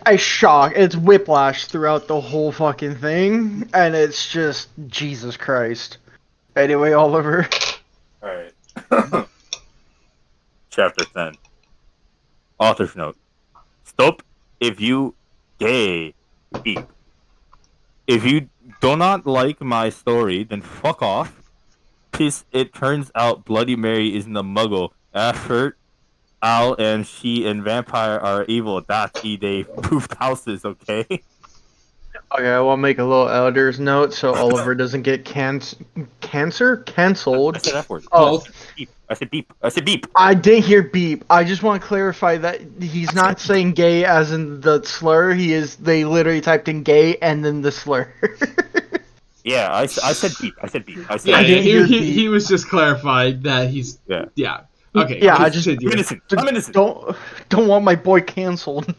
I shock. It's whiplash throughout the whole fucking thing, and it's just Jesus Christ. Anyway, Oliver. All right. Chapter 10. Author's note. Stop if you gay beep. If you do not like my story, then fuck off. Piss, it turns out Bloody Mary isn't a muggle. Ashford, Al, and she and Vampire are evil. That's they poofed houses, okay? Okay, I will make a little elder's note so Oliver doesn't get canceled. I said F word. Oh, Beep. I said beep. I said beep. I did hear beep. I just want to clarify that he's not saying gay as in the slur. They literally typed in gay and then the slur. Yeah, I said beep. I said beep. I said Yeah, didn't hear he was just clarifying that he's... Yeah. Okay. Yeah, I'm innocent. I'm innocent. Don't want my boy canceled.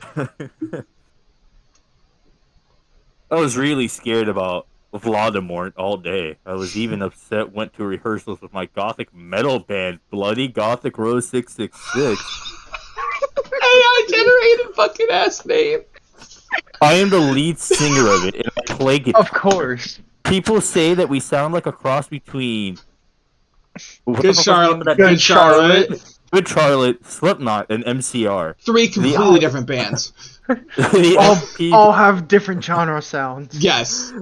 I was really scared about Voldemort all day. I was even upset. Went to rehearsals with my gothic metal band, Bloody Gothic Rose 666. AI generated fucking ass name. I am the lead singer of it, and I play guitar. Of course. People say that we sound like a cross between Good Charlotte, Good Charlotte, Slipknot, and MCR. Three completely different bands. All have different genre sounds. Yes.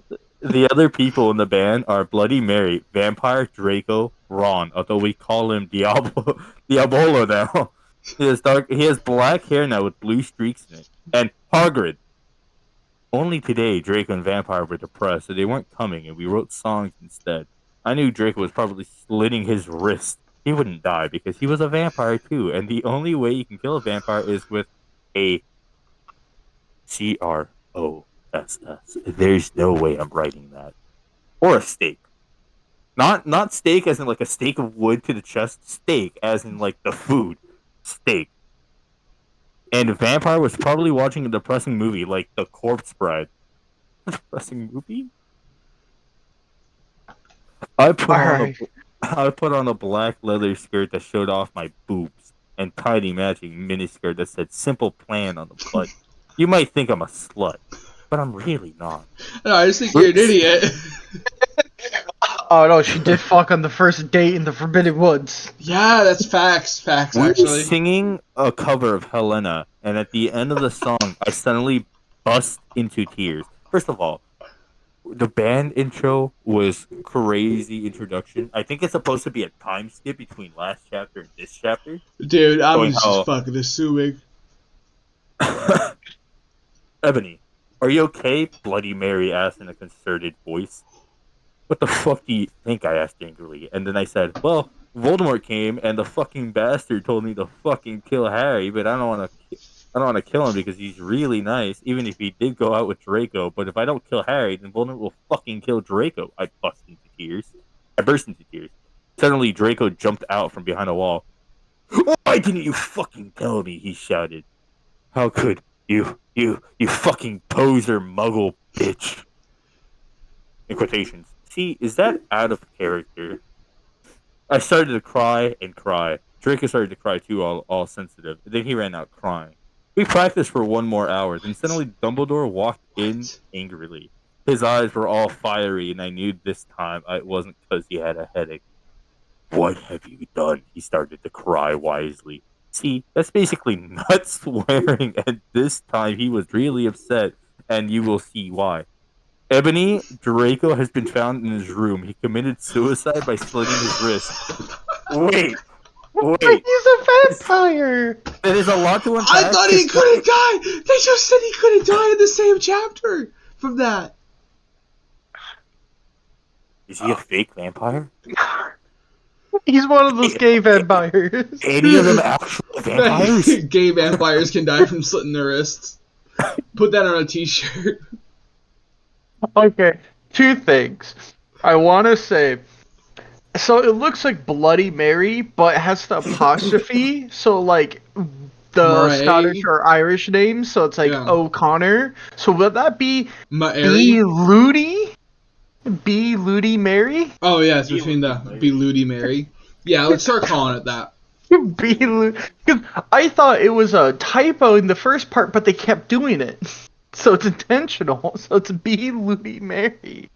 The other people in the band are Bloody Mary, Vampire, Draco, Ron, although we call him Diabolo now. He has black hair now with blue streaks in it. And Hagrid. Only today, Draco and Vampire were depressed, so they weren't coming, and we wrote songs instead. I knew Draco was probably slitting his wrist. He wouldn't die because he was a vampire too, and the only way you can kill a vampire is with a CROSS. There's no way I'm writing that. Or a steak. Not steak as in like a steak of wood to the chest. Steak as in like the food. Steak. And Vampire was probably watching a depressing movie like The Corpse Bride. Depressing movie? I put on a Alright. I put on a black leather skirt that showed off my boobs and tiny matching miniskirt that said "Simple Plan" on the butt. You might think I'm a slut, but I'm really not. No, I just think you're an idiot. Oh no, she did fuck on the first date in the Forbidden Woods. Yeah, that's facts. Facts, We were actually. singing a cover of Helena, and at the end of the song, I suddenly bust into tears. First of all, the band intro was crazy introduction. I think it's supposed to be a time skip between last chapter and this chapter. Dude, I Going was how- just fucking assuming. Ebony, are you okay? Bloody Mary asked in a concerted voice. What the fuck do you think? I asked angrily, and then I said, well, Voldemort came and the fucking bastard told me to fucking kill Harry, but I don't want to kill him because he's really nice, even if he did go out with Draco. But if I don't kill Harry, then Voldemort will fucking kill Draco. I burst into tears. Suddenly, Draco jumped out from behind a wall. Why didn't you fucking tell me? He shouted. How could you fucking poser muggle bitch? In quotations. See, is that out of character? I started to cry and cry. Draco started to cry too, all sensitive. And then he ran out crying. We practiced for 1 more hour. Then suddenly Dumbledore walked in angrily. His eyes were all fiery, and I knew this time it wasn't because he had a headache. What have you done? He started to cry wisely. See, that's basically not swearing, and this time he was really upset, and you will see why. Ebony, Draco has been found in his room. He committed suicide by slitting his wrist. Wait. He's a vampire! There is a lot to unpack. I thought he couldn't die! They just said he couldn't die in the same chapter from that. Is he a fake vampire? He's one of those gay vampires. Any of them actual vampires? Gay vampires can die from slitting their wrists. Put that on a t-shirt. Okay, 2 things. I want to say, so it looks like Bloody Mary, but it has the apostrophe, so like the Murray. Scottish or Irish names, so it's like Yeah. O'Connor. So would that be Mary? B. Ludi? B. Ludi Mary? Oh yeah, it's between the B. Ludi Mary. Yeah, let's start calling it that. B. Ludi. Because I thought it was a typo in the first part, but they kept doing it. So it's intentional. So it's B. Ludi Mary.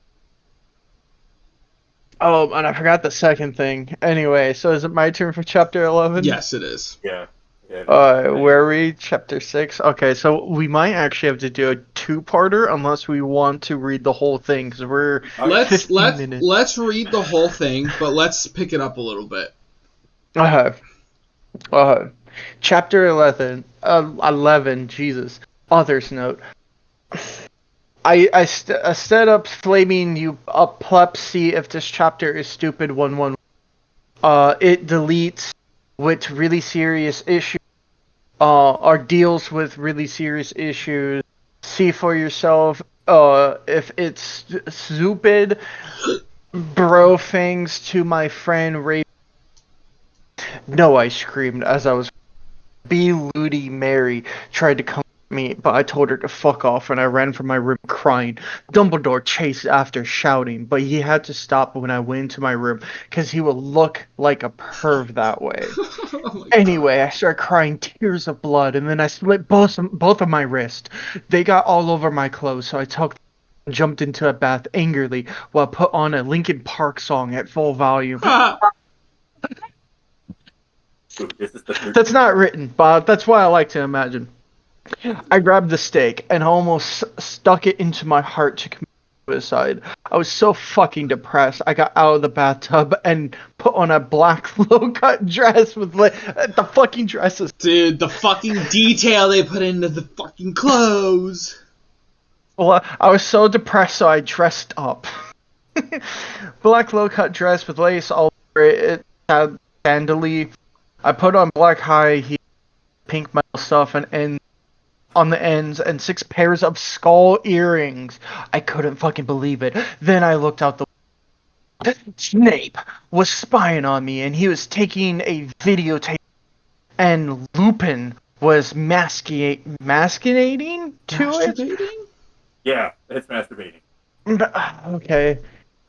Oh, and I forgot the second thing. Anyway, so is it my turn for chapter 11? Yes, it is. Yeah. Where are we? Chapter 6? Okay, so we might actually have to do a 2-parter unless we want to read the whole thing, because we're 15 minutes. Let's read the whole thing, but let's pick it up a little bit. Chapter 11, Jesus. Author's note. I set up flaming you epilepsy if this chapter is stupid 111. It deletes with really serious issues, or deals with really serious issues. See for yourself, if it's stupid, bro things to my friend Ray. No, I screamed as I was. B. Ludi Mary tried to come at me, but I told her to fuck off and I ran from my room crying. Dumbledore chased after shouting, but he had to stop when I went into my room because he would look like a perv that way. Oh my Anyway, I started crying tears of blood, and then I split both of my wrists. They got all over my clothes, so I jumped into a bath angrily while I put on a Linkin Park song at full volume. God. This is the That's not written, but that's what I like to imagine. I grabbed the stake and almost stuck it into my heart to commit suicide. I was so fucking depressed. I got out of the bathtub and put on a black low-cut dress with the fucking dresses. Dude, the fucking detail they put into the fucking clothes. Well, I was so depressed, so I dressed up. Black low-cut dress with lace all over it. It had sandally. I put on black high heels, pink metal stuff, and on the ends and 6 pairs of skull earrings. I couldn't fucking believe it. Then I looked out the Snape was spying on me, and he was taking a videotape, and Lupin was masquerading to it. Masturbating? Yeah, it's masturbating. Okay.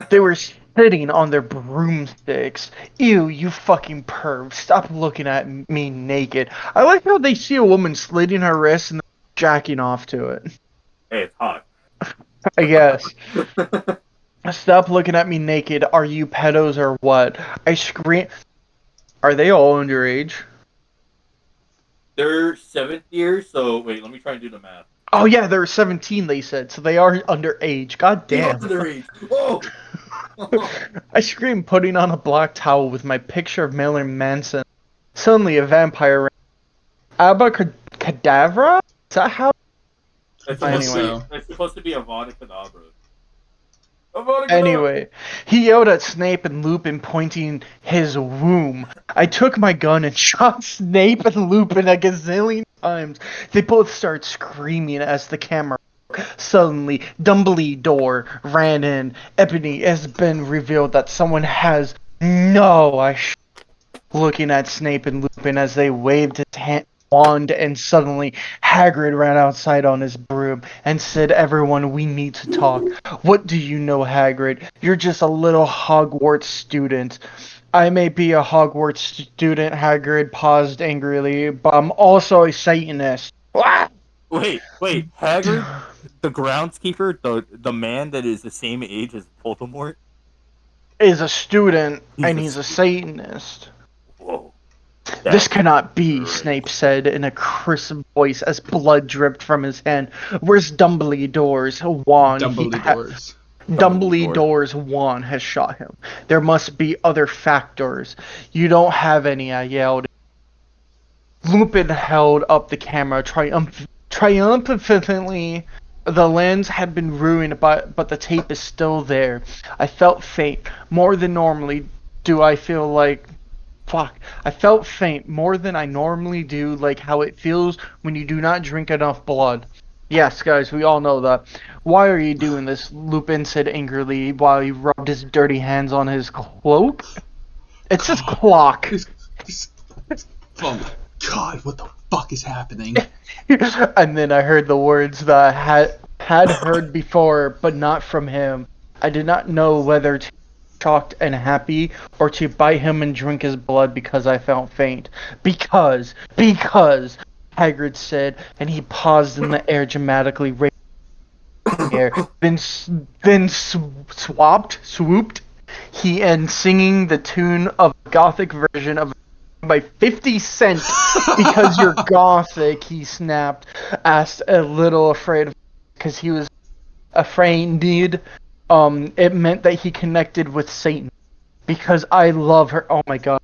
They were sitting on their broomsticks. Ew, you fucking perv. Stop looking at me naked. I like how they see a woman slitting her wrist and jacking off to it. Hey, it's hot. I guess. Stop looking at me naked. Are you pedos or what? I scream. Are they all underage? They're 7th year, so wait, let me try and do the math. Oh yeah, they're 17, they said, so they are underage. God damn. Underage. Oh! I screamed, putting on a black towel with my picture of Marilyn Manson. Suddenly a vampire ran. Abacadabra? Is that how? Anyway. It's supposed to be Avada Kedavra. Anyway, he yelled at Snape and Lupin, pointing his womb. I took my gun and shot Snape and Lupin a gazillion times. They both started screaming as the camera. Suddenly, Dumbledore ran in. Ebony has been revealed that someone has. No, looking at Snape and Lupin as they waved his wand, and suddenly Hagrid ran outside on his broom and said, "Everyone, we need to talk." What do you know, Hagrid? You're just a little Hogwarts student. I may be a Hogwarts student, Hagrid paused angrily, but I'm also a Satanist. Wait, Hagrid, the groundskeeper, the man that is the same age as Voldemort, is a student, and he's a Satanist. Whoa. This cannot be, great. Snape said in a crisp voice as blood dripped from his hand. Where's Dumbledore's wand? Dumbledore's wand has shot him. There must be other factors. You don't have any, I yelled. Lupin held up the camera triumphantly. The lens had been ruined, but the tape is still there. I felt faint. More than normally do I feel like... I felt faint more than I normally do, like how it feels when you do not drink enough blood. Yes, guys, we all know that. Why are you doing this? Lupin said angrily while he rubbed his dirty hands on his cloak. It's his clock. Oh my god, what the fuck is happening? And then I heard the words that I had heard before, but not from him. I did not know whether to shocked and happy, or to bite him and drink his blood because I felt faint. Because, Hagrid said, and he paused in the air, dramatically raising the air. Then swooped he and singing the tune of a gothic version of by 50 Cent. Because you're gothic, he snapped, asked a little afraid, because he was afraid indeed. It meant that he connected with Satan. Because I love her. Oh my god.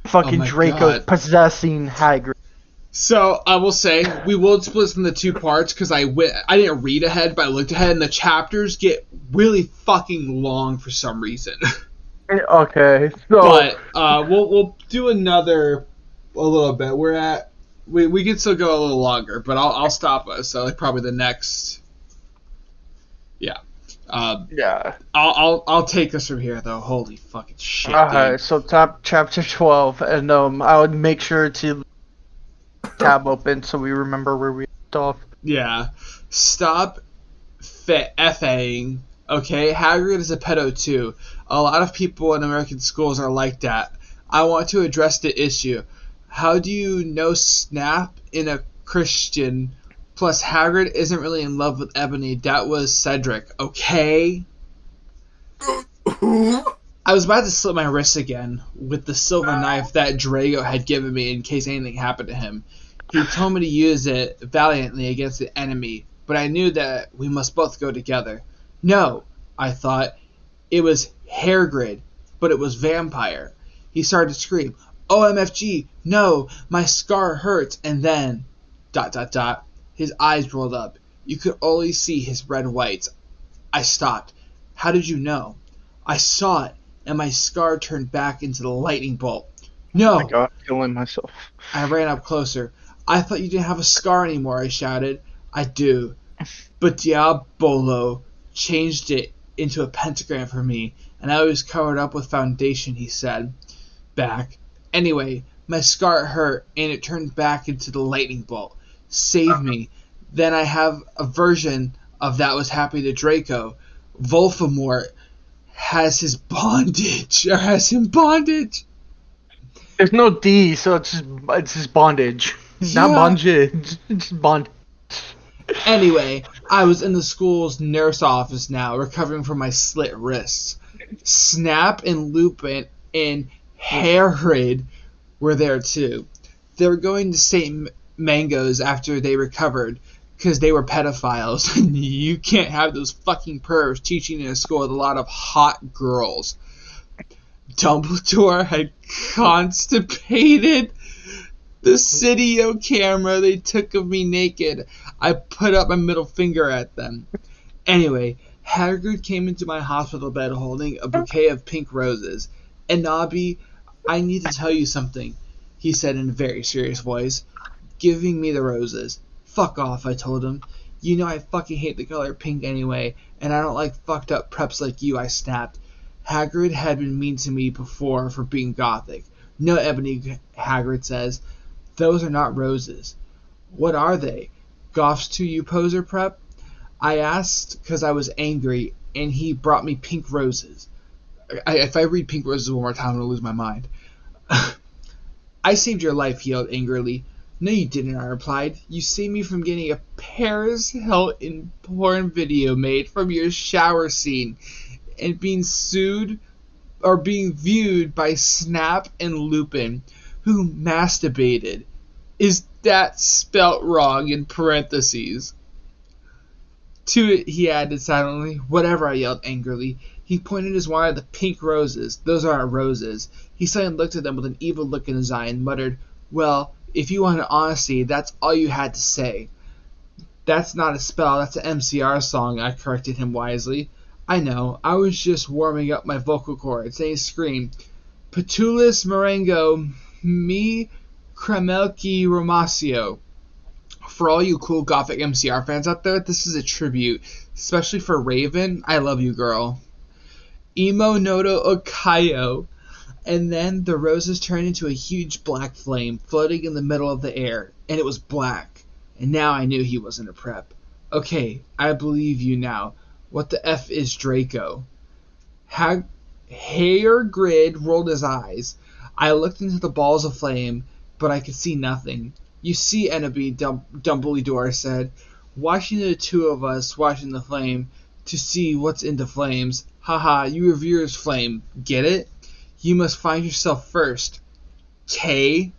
Fucking Draco's possessing Hagrid. So, I will say, we will split this into 2 parts, because I didn't read ahead, but I looked ahead, and the chapters get really fucking long for some reason. Okay, so... But, we'll do a little bit. We can still go a little longer, but I'll stop us, so like probably the next... Yeah. Yeah. I'll take us from here though. Holy fucking shit. Okay, Dude. so top chapter 12, and I would make sure to tab open so we remember where we left off. Yeah. Stop FAing. Okay, Hagrid is a pedo too. A lot of people in American schools are like that. I want to address the issue. How do you know Snap in a Christian? Plus, Hagrid isn't really in love with Ebony. That was Cedric, okay? I was about to slit my wrist again with the silver knife that Drago had given me in case anything happened to him. He told me to use it valiantly against the enemy, but I knew that we must both go together. No, I thought. It was Hagrid, but it was vampire. He started to scream, OMFG, no, my scar hurts, and then... ... His eyes rolled up. You could only see his red whites. I stopped. How did you know? I saw it, and my scar turned back into the lightning bolt. No! Oh my god, killing myself. I ran up closer. I thought you didn't have a scar anymore, I shouted. I do. But Diabolo changed it into a pentagram for me, and I was covered up with foundation, he said. Back. Anyway, my scar hurt, and it turned back into the lightning bolt. Save me. Then I have a version of that was happening to Draco. Voldemort has his bondage. Or has him bondage. There's no D, so it's just bondage. Yeah. Not bondage. It's just bondage. Anyway, I was in the school's nurse office now, recovering from my slit wrists. Snap and Lupin and Hagrid were there too. They were going to St. Mango's after they recovered, because they were pedophiles, and you can't have those fucking pervs teaching in a school with a lot of hot girls. Dumbledore had constipated the video camera they took of me naked. I put up my middle finger at them. Anyway, Hagrid came into my hospital bed holding a bouquet of pink roses. And Nobby, I need to tell you something, he said in a very serious voice, giving me the roses. Fuck off, I told him. You know I fucking hate the color pink anyway, and I don't like fucked up preps like you, I snapped. Hagrid had been mean to me before for being gothic. No, Ebony, Hagrid says. Those are not roses. What are they? Goths to you, poser prep? I asked because I was angry, and he brought me pink roses. If I read pink roses one more time, I'm going to lose my mind. I saved your life, he yelled angrily. No, you didn't, I replied. You saved me from getting a Paris Hilton porn video made from your shower scene and being sued or being viewed by Snap and Lupin, who masturbated. Is that spelt wrong in parentheses? To it, he added silently. Whatever, I yelled angrily. He pointed his wand at the pink roses. Those aren't roses. He suddenly looked at them with an evil look in his eye and muttered, Well, if you wanted honesty, that's all you had to say. That's not a spell, that's an MCR song, I corrected him wisely. I know, I was just warming up my vocal cords. Then he screamed, Patulus Marengo, me Cremelki Romasio. For all you cool gothic MCR fans out there, this is a tribute, especially for Raven. I love you, girl. Emo Noto Okayo. And then the roses turned into a huge black flame floating in the middle of the air, and it was black. And now I knew he wasn't a prep. Okay, I believe you now. What the F is Draco? Hagrid rolled his eyes. I looked into the balls of flame, but I could see nothing. You see, Enemy, Dumbledore said, watching the two of us watching the flame to see what's in the flames. Haha, you revere's flame. Get it? You must find yourself first. K?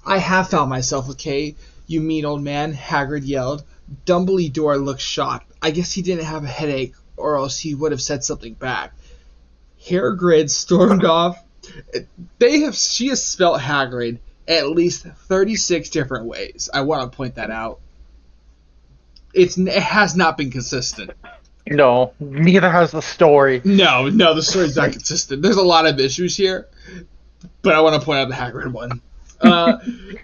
I have found myself a K, you mean old man, Hagrid yelled. Dumbledore looked shocked. I guess he didn't have a headache, or else he would have said something back. Hagrid stormed off. She has spelt Hagrid at least 36 different ways. I want to point that out. It has not been consistent. No, neither has the story. No, the story's not consistent. There's a lot of issues here, but I want to point out the Hagrid one.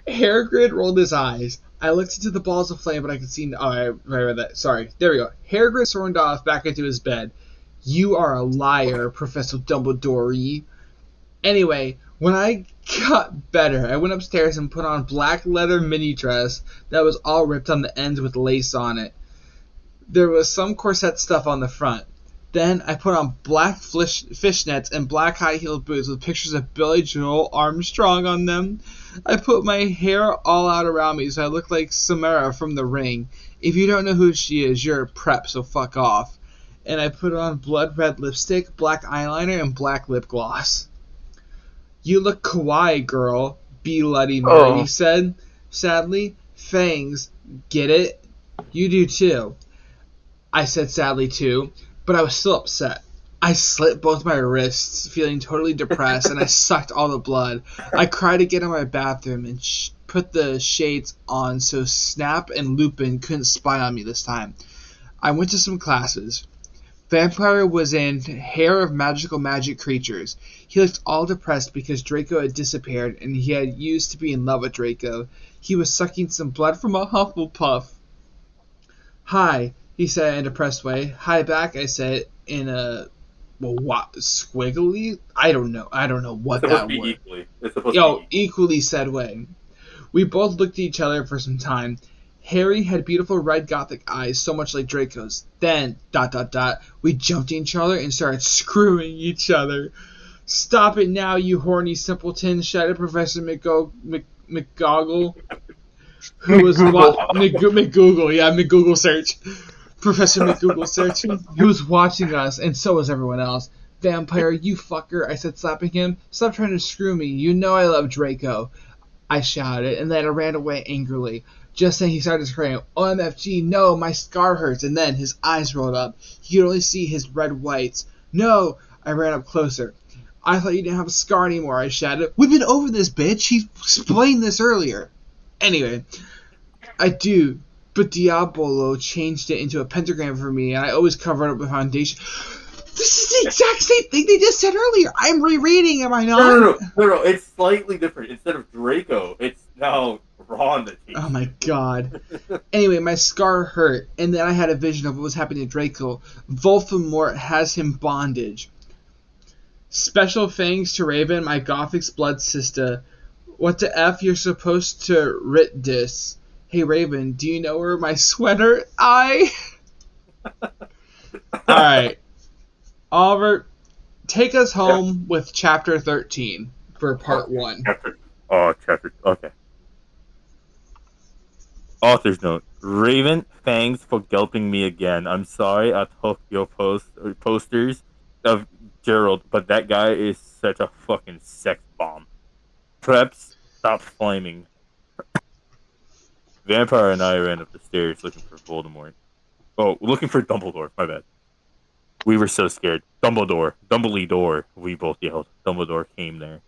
Hagrid rolled his eyes. I looked into the balls of flame, but I could see... Oh, I read that. Sorry. There we go. Hagrid stormed off back into his bed. You are a liar, Professor Dumbledore. Anyway, when I got better, I went upstairs and put on black leather mini dress that was all ripped on the ends with lace on it. There was some corset stuff on the front. Then I put on black fishnets and black high-heeled boots with pictures of Billy Joel Armstrong on them. I put my hair all out around me so I looked like Samara from The Ring. If you don't know who she is, you're a prep, so fuck off. And I put on blood red lipstick, black eyeliner, and black lip gloss. You look kawaii, girl, Bloody Mary said, sadly. Fangs, get it? You do too. I said sadly too, but I was still upset. I slit both my wrists, feeling totally depressed, and I sucked all the blood. I cried to get in my bathroom and put the shades on so Snap and Lupin couldn't spy on me this time. I went to some classes. Vampire was in Hair of Magical Magic Creatures. He looked all depressed because Draco had disappeared and he had used to be in love with Draco. He was sucking some blood from a Hufflepuff. Hi, he said in a depressed way. Hi back, I said in a what, squiggly? I don't know what It's that supposed to be word. equally. It's supposed to be Equally said way. We both looked at each other for some time. Harry had beautiful red gothic eyes, so much like Draco's. Then, ... we jumped in each other and started screwing each other. Stop it now, you horny simpleton, shouted Professor McGoggle, who was McGoogle search. Professor McGoogle search, who was watching us, and so was everyone else. Vampire, you fucker, I said, slapping him. Stop trying to screw me. You know I love Draco, I shouted, and then I ran away angrily. Just then he started screaming, OMFG, no, my scar hurts, and then his eyes rolled up. He could only see his red whites. No, I ran up closer. I thought you didn't have a scar anymore, I shouted. We've been over this, bitch. He explained this earlier. Anyway, I do, but Diabolo changed it into a pentagram for me, and I always cover it up with foundation. This is the exact same thing they just said earlier. I'm rereading, am I not? No, it's slightly different. Instead of Draco, it's now Ron that changed. Oh my god. Anyway, my scar hurt, and then I had a vision of what was happening to Draco. Voldemort has him bondage. Special thanks to Raven, my Gothic's blood sister. What the F you're supposed to writ this? Hey Raven, do you know where my sweater? Alright. Oliver, take us home with chapter 13 for part 1. Chapter. Okay. Author's note. Raven, thanks for gulping me again. I'm sorry I took your posters of Gerald, but that guy is such a fucking sex bomb. Preps, stop flaming. Vampire and I ran up the stairs looking for Voldemort. Oh, looking for Dumbledore, my bad. We were so scared. Dumbledore, we both yelled. Dumbledore came there.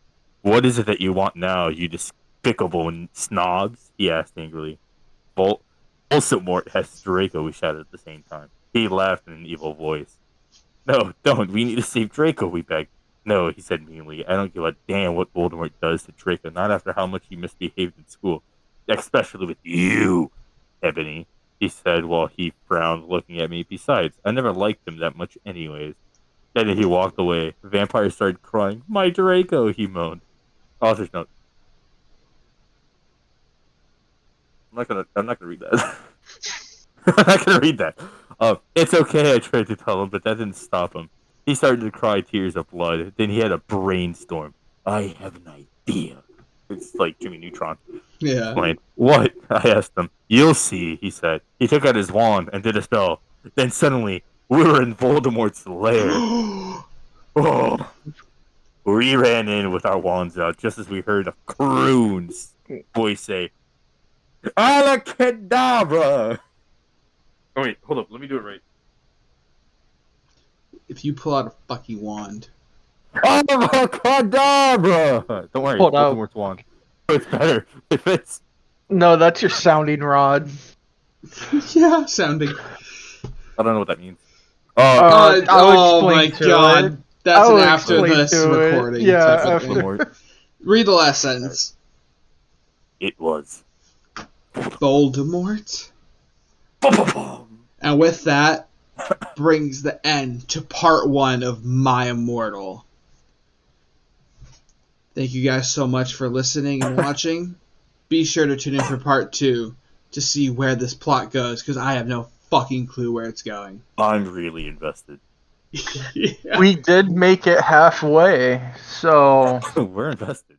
What is it that you want now, you despicable snobs? He asked angrily. Voldemort has Draco, we shouted at the same time. He laughed in an evil voice. No, don't. We need to save Draco, we begged. No, he said meanly. I don't give a damn what Voldemort does to Draco, not after how much he misbehaved in school. Especially with you, Ebony, he said while he frowned, looking at me. Besides, I never liked him that much anyways. Then he walked away. Vampire started crying. My Draco, he moaned. Author's note. I'm not gonna read that. I'm not gonna read that. It's okay, I tried to tell him, but that didn't stop him. He started to cry tears of blood. Then he had a brainstorm. I have an idea. It's like Jimmy Neutron. Yeah. Explained. What? I asked him. You'll see, he said. He took out his wand and did a spell. Then suddenly, we were in Voldemort's lair. Oh. We ran in with our wands out just as we heard a croon's voice say, Alakadabra! Oh wait, hold up, let me do it right. If you pull out a fucking wand. Alakadabra! Don't worry, Hold up. Voldemort's wand. It's better. It fits. No, that's your sounding rod. Yeah, sounding. I don't know what that means. I'll my explain to god. it. That's I'll an after explain this to it. recording. Yeah, type of after. thing. Voldemort. Read the last sentence. It was. Voldemort. And with that, brings the end to part 1 of My Immortal. Thank you guys so much for listening and watching. Be sure to tune in for part 2 to see where this plot goes, because I have no fucking clue where it's going. I'm really invested. Yeah. We did make it halfway, so We're invested.